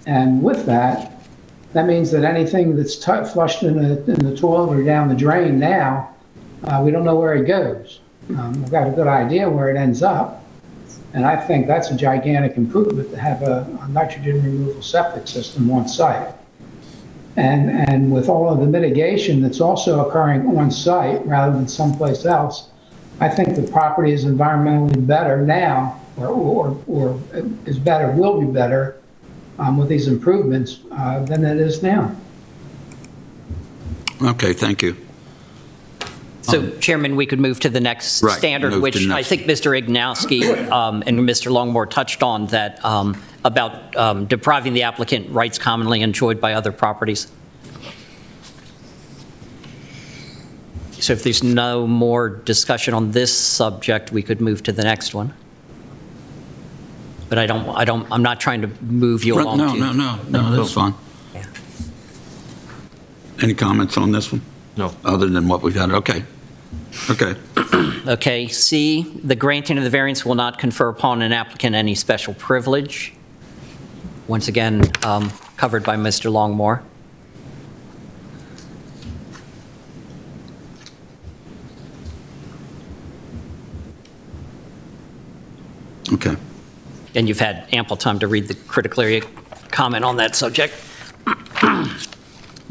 and with that means that anything that's flushed in the toilet or down the drain now, we don't know where it goes. We've got a good idea where it ends up, and I think that's a gigantic improvement to have a nitrogen removal septic system on site. And with all of the mitigation that's also occurring on site rather than someplace else, I think the property is environmentally better now, or is better, will be better, with these improvements than it is now. Okay, thank you. So, Chairman, we could move to the next Right, standard, move to which the I next. think Mr. Ignowski and Mr. Longmore touched on, that about depriving the applicant rights commonly enjoyed by other properties. So if there's no more discussion on this subject, we could move to the next one. But I'm not trying to move you along. No, that's fine. Yeah. Any comments on this one? No. Other than what we've had? Okay. Okay, C, the granting of the variance will not confer upon an applicant any special privilege. Once again, covered by Mr. Longmore. Okay. And you've had ample time to read the critical area comment on that subject.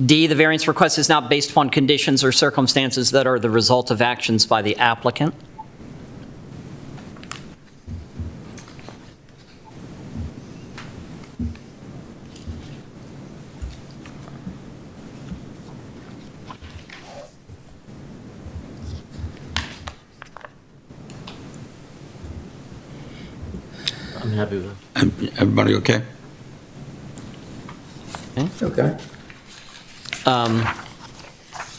D, the variance request is not based upon conditions or circumstances that are the result of actions by the applicant. I'm happy with that. Everybody okay? Okay.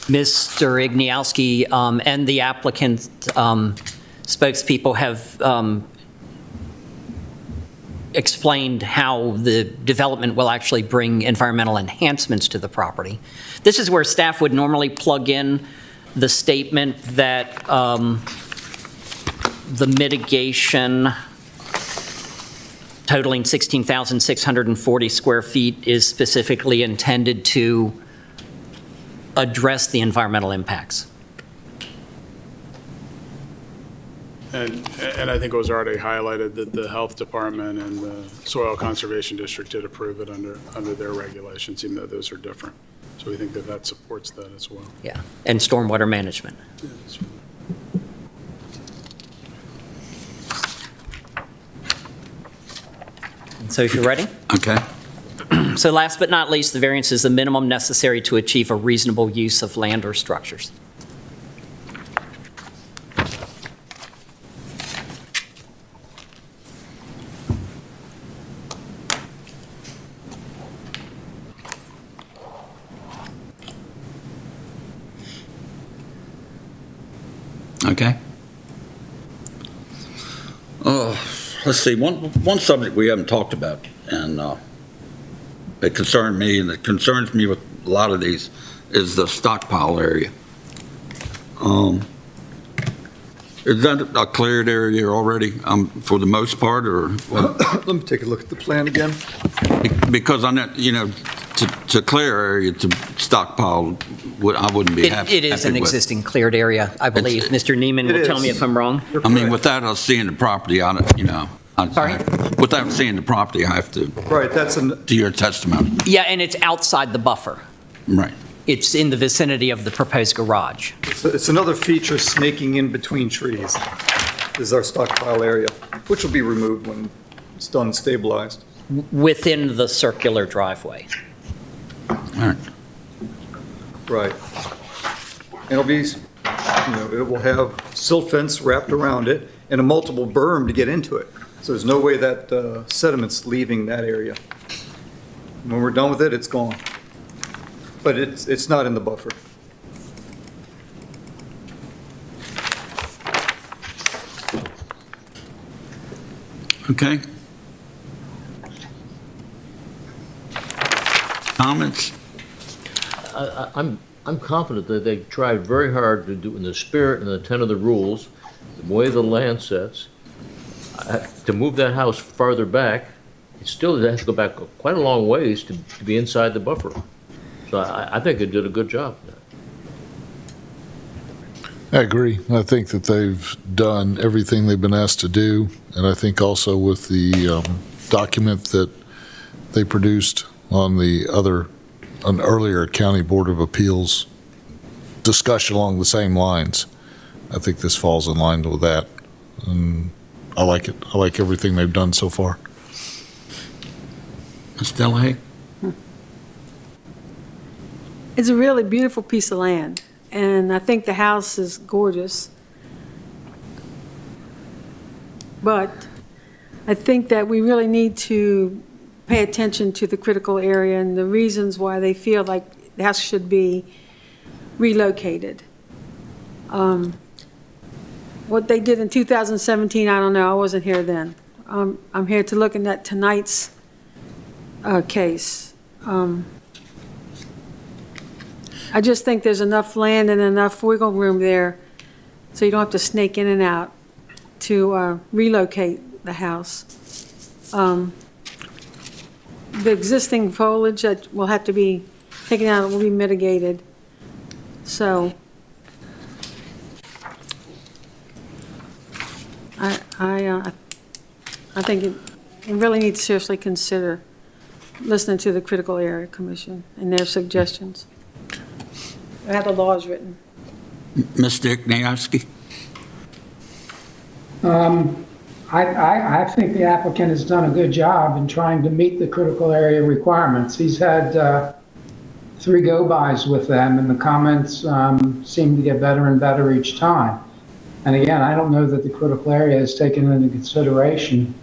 Mr. Igniowski and the applicant spokespeople have explained how the development will actually bring environmental enhancements to the property. This is where staff would normally plug in the statement that the mitigation totaling 16,640 square feet is specifically intended to address the environmental impacts. And I think it was already highlighted that the Health Department and the Soil Conservation District did approve it under their regulations, even though those are different. So we think that that supports that as well. Yeah, and stormwater management. So if you're ready. Okay. So last but not least, the variance is the minimum necessary to achieve a reasonable use of land or structures. Okay. Let's see, one subject we haven't talked about, and it concerned me, and it concerns me with a lot of these, is the stockpile area. Is that a cleared area already, for the most part, or what? Let me take a look at the plan again. Because on that, to clear area, to stockpile, I wouldn't be happy. It is an with. existing cleared area, I believe. Mr. Neiman will tell me if I'm wrong. I mean, without us seeing the property on it, Sorry? Without seeing the property, I have to, Right, that's to your testimony. Yeah, and it's outside the buffer. Right. It's in the vicinity of the proposed garage. it's another feature snaking in between trees. This is our stockpile area, which will be removed when it's done and stabilized. Within the circular driveway. All right. Right. And it'll be, it will have silt fence wrapped around it and a multiple berm to get into it. So there's no way that sediment's leaving that area. When we're done with it, it's gone. But it's not in the buffer. Okay. Comments? I'm confident that they tried very hard to do in the spirit and the intent of the rules, the way the land sets, to move that house farther back. It still has to go back quite a long ways to be inside the buffer. So I think they did a good job. I agree. I think that they've done everything they've been asked to do, and I think also with the document that they produced on an earlier County Board of Appeals discussion along the same lines, I think this falls in line with that. And I like it. I like everything they've done so far. Ms. Delahaye? It's a really beautiful piece of land, and I think the house is gorgeous. But I think that we really need to pay attention to the critical area and the reasons why they feel like the house should be relocated. What they did in 2017, I don't know, I wasn't here then. I'm here to look at tonight's case. I just think there's enough land and enough wiggle room there, so you don't have to snake in and out to relocate the house. The existing foliage that will have to be taken out will be mitigated. So I think it really needs to seriously consider listening to the Critical Area Commission and their suggestions. I have the laws written. Mr. Igniowski? I think the applicant has done a good job in trying to meet the critical area requirements. He's had 3 go-bys with them, and the comments seem to get better and better each time. And again, I don't know that the critical area has taken into consideration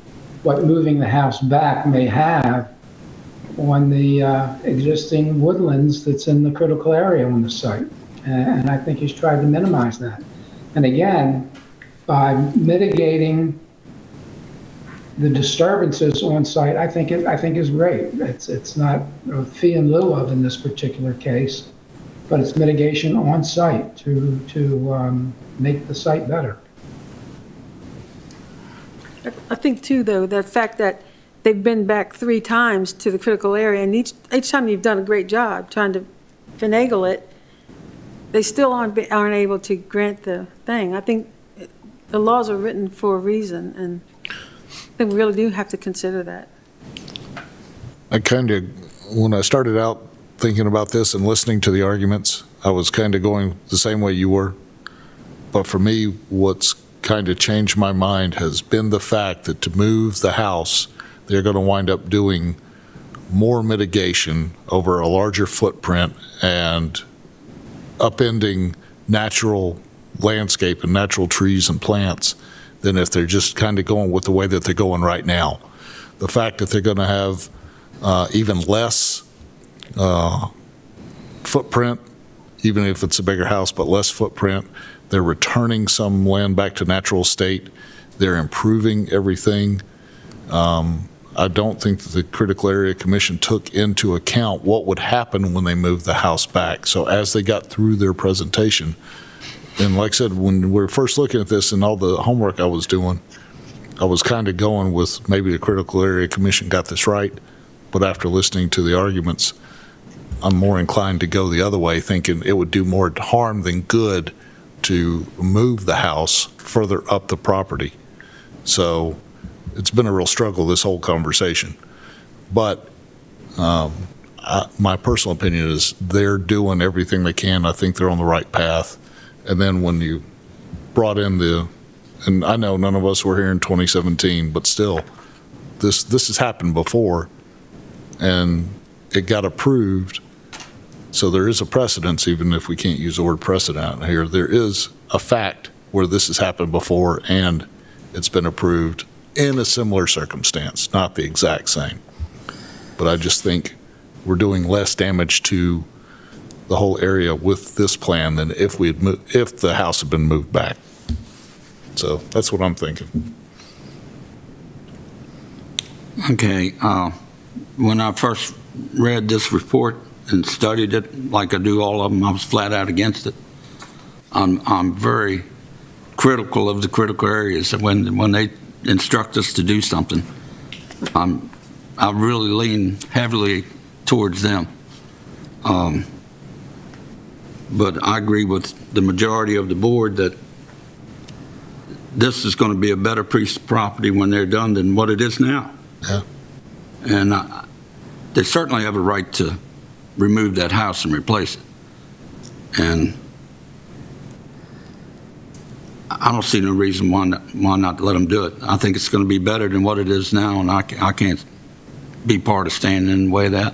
what moving the house back may have on the existing woodlands that's in the critical area on the site. And I think he's tried to minimize that. And again, by mitigating the disturbances on site, I think is great. It's not a fee in lieu of in this particular case, but it's mitigation on site to make the site better. I think too, though, the fact that they've been back 3 times to the critical area, and each time you've done a great job trying to finagle it, they still aren't able to grant the thing. I think the laws are written for a reason, and I think we really do have to consider that. When I started out thinking about this and listening to the arguments, I was kind of going the same way you were. But for me, what's kind of changed my mind has been the fact that to move the house, they're going to wind up doing more mitigation over a larger footprint and upending natural landscape and natural trees and plants than if they're just kind of going with the way that they're going right now. The fact that they're going to have even less footprint, even if it's a bigger house, but less footprint. They're returning some land back to natural state. They're improving everything. I don't think that the Critical Area Commission took into account what would happen when they moved the house back. So as they got through their presentation, and like I said, when we were first looking at this and all the homework I was doing, I was kind of going with maybe the Critical Area Commission got this right, but after listening to the arguments, I'm more inclined to go the other way, thinking it would do more harm than good to move the house further up the property. So it's been a real struggle, this whole conversation. But my personal opinion is they're doing everything they can. I think they're on the right path. And then when you brought in and I know none of us were here in 2017, but still, this has happened before, and it got approved. So there is a precedence, even if we can't use the word precedent here. There is a fact where this has happened before, and it's been approved in a similar circumstance, not the exact same. But I just think we're doing less damage to the whole area with this plan than if the house had been moved back. So that's what I'm thinking. Okay, when I first read this report and studied it, like I do all of them, I was flat out against it. I'm very critical of the critical areas when they instruct us to do something. I really lean heavily towards them. But I agree with the majority of the board that this is going to be a better piece of property when they're done than what it is now. Yeah. And they certainly have a right to remove that house and replace it. And I don't see no reason why not let them do it. I think it's going to be better than what it is now, and I can't be part of standing in the way of that.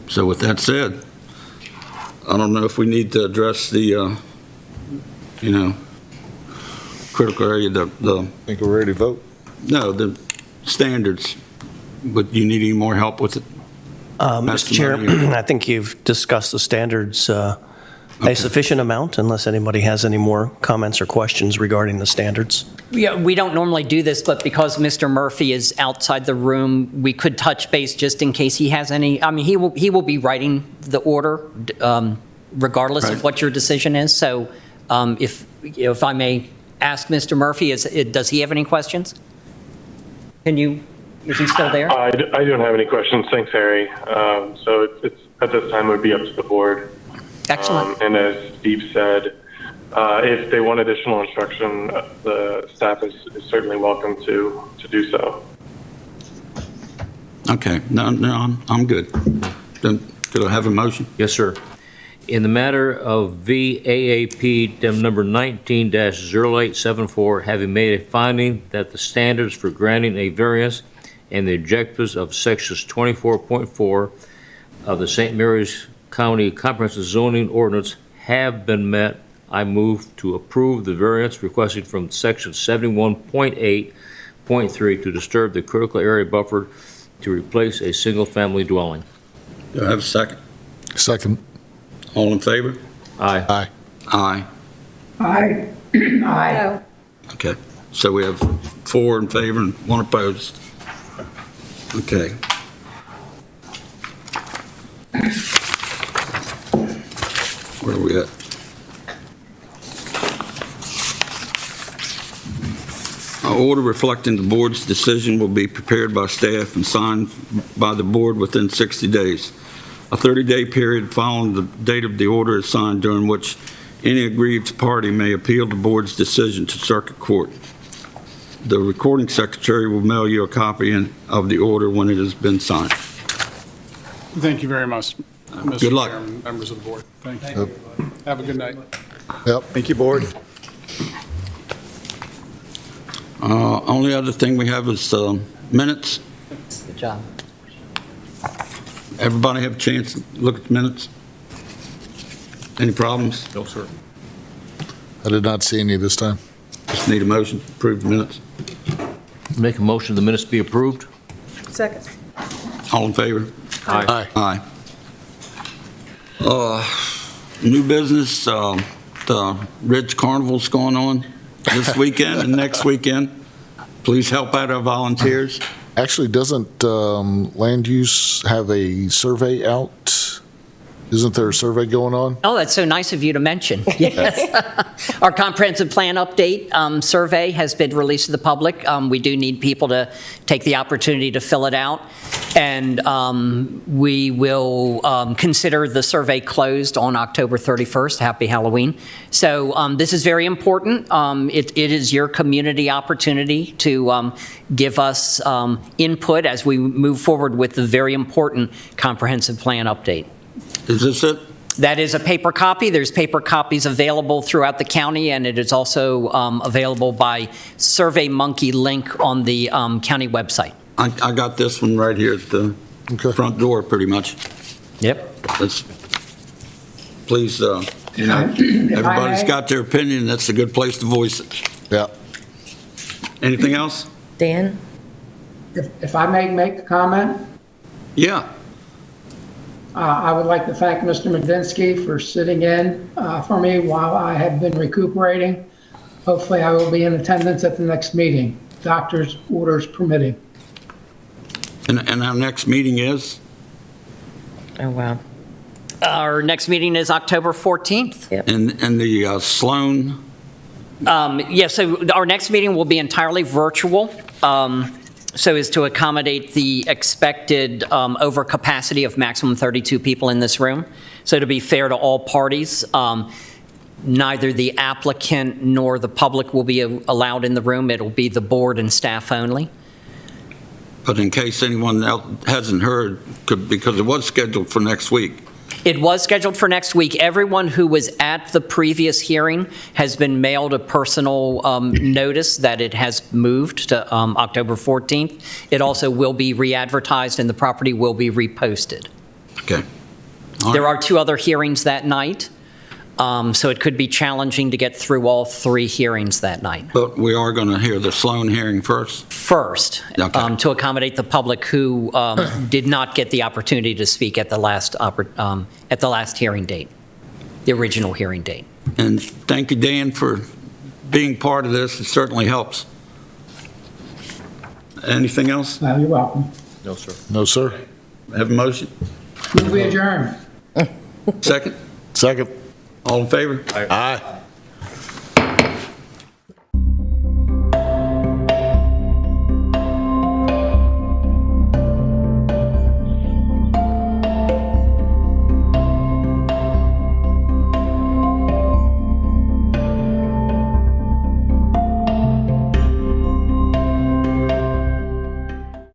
So with that said, I don't know if we need to address the, critical area, I think we're ready to vote. No, the standards, but you need any more help with it? Mr. Chair, I think you've discussed the standards a sufficient amount, unless anybody has any more comments or questions regarding the standards. Yeah, we don't normally do this, but because Mr. Murphy is outside the room, we could touch base just in case he has any. I mean, he will be writing the order regardless of what your decision is. So if I may ask Mr. Murphy, does he have any questions? Is he still there? I don't have any questions. Thanks, Harry. So it's at this time, it would be up to the board. Excellent. And as Steve said, if they want additional instruction, the staff is certainly welcome to do so. Okay, no, I'm good. Then could I have a motion? Yes, sir. In the matter of VAAP number 19-0874, having made a finding that the standards for granting a variance and the objectives of sections 24.4 of the St. Mary's County Comprehensive Zoning Ordinance have been met, I move to approve the variance requested from section 71.8.3 to disturb the critical area buffer to replace a single-family dwelling. Do I have a second? Second. All in favor? Aye. Aye. Aye. Aye. Aye. No. Okay, so we have 4 in favor and 1 opposed. Okay. Where are we at? An order reflecting the board's decision will be prepared by staff and signed by the board within 60 days. A 30-day period following the date of the order is signed, during which any aggrieved party may appeal the board's decision to circuit court. The recording secretary will mail you a copy of the order when it has been signed. Thank you very much, Mr. Good luck. Chairman, members of the board. Thank you. Have a good night. Yep. Thank you, board. Only other thing we have is minutes. Good job. Everybody have a chance to look at the minutes? Any problems? No, sir. I did not see any this time. Just need a motion to approve the minutes. Make a motion the minutes be approved? Second. All in favor? Aye. Aye. New business, the Ridge Carnival's going on this weekend and next weekend. Please help out our volunteers. Actually, doesn't land use have a survey out? Isn't there a survey going on? Oh, that's so nice of you to mention. Yes. Our comprehensive plan update survey has been released to the public. We do need people to take the opportunity to fill it out. And we will consider the survey closed on October 31st. Happy Halloween. So this is very important. It is your community opportunity to give us input as we move forward with the very important comprehensive plan update. Is this it? That is a paper copy. There's paper copies available throughout the county, and it is also available by SurveyMonkey link on the county website. I got this one right here at the front door, pretty much. Yep. Please, everybody's got their opinion. That's a good place to voice it. Yeah. Anything else? Dan? If I may make a comment, Yeah. I would like to thank Mr. Medinsky for sitting in for me while I have been recuperating. Hopefully, I will be in attendance at the next meeting, doctor's orders permitting. And our next meeting is? Oh, wow. Our next meeting is October 14th. And the Sloan? So our next meeting will be entirely virtual, so as to accommodate the expected overcapacity of maximum 32 people in this room. So to be fair to all parties, neither the applicant nor the public will be allowed in the room. It'll be the board and staff only. But in case anyone else hasn't heard, because it was scheduled for next week. It was scheduled for next week. Everyone who was at the previous hearing has been mailed a personal notice that it has moved to October 14th. It also will be re-advertised and the property will be reposted. Okay. There are 2 other hearings that night, so it could be challenging to get through all 3 hearings that night. But we are going to hear the Sloan hearing first? First, Okay. to accommodate the public who did not get the opportunity to speak at the last hearing date, the original hearing date. And thank you, Dan, for being part of this. It certainly helps. Anything else? You're welcome. No, sir. No, sir. Have a motion? Move we adjourn. Second? Second. All in favor? Aye.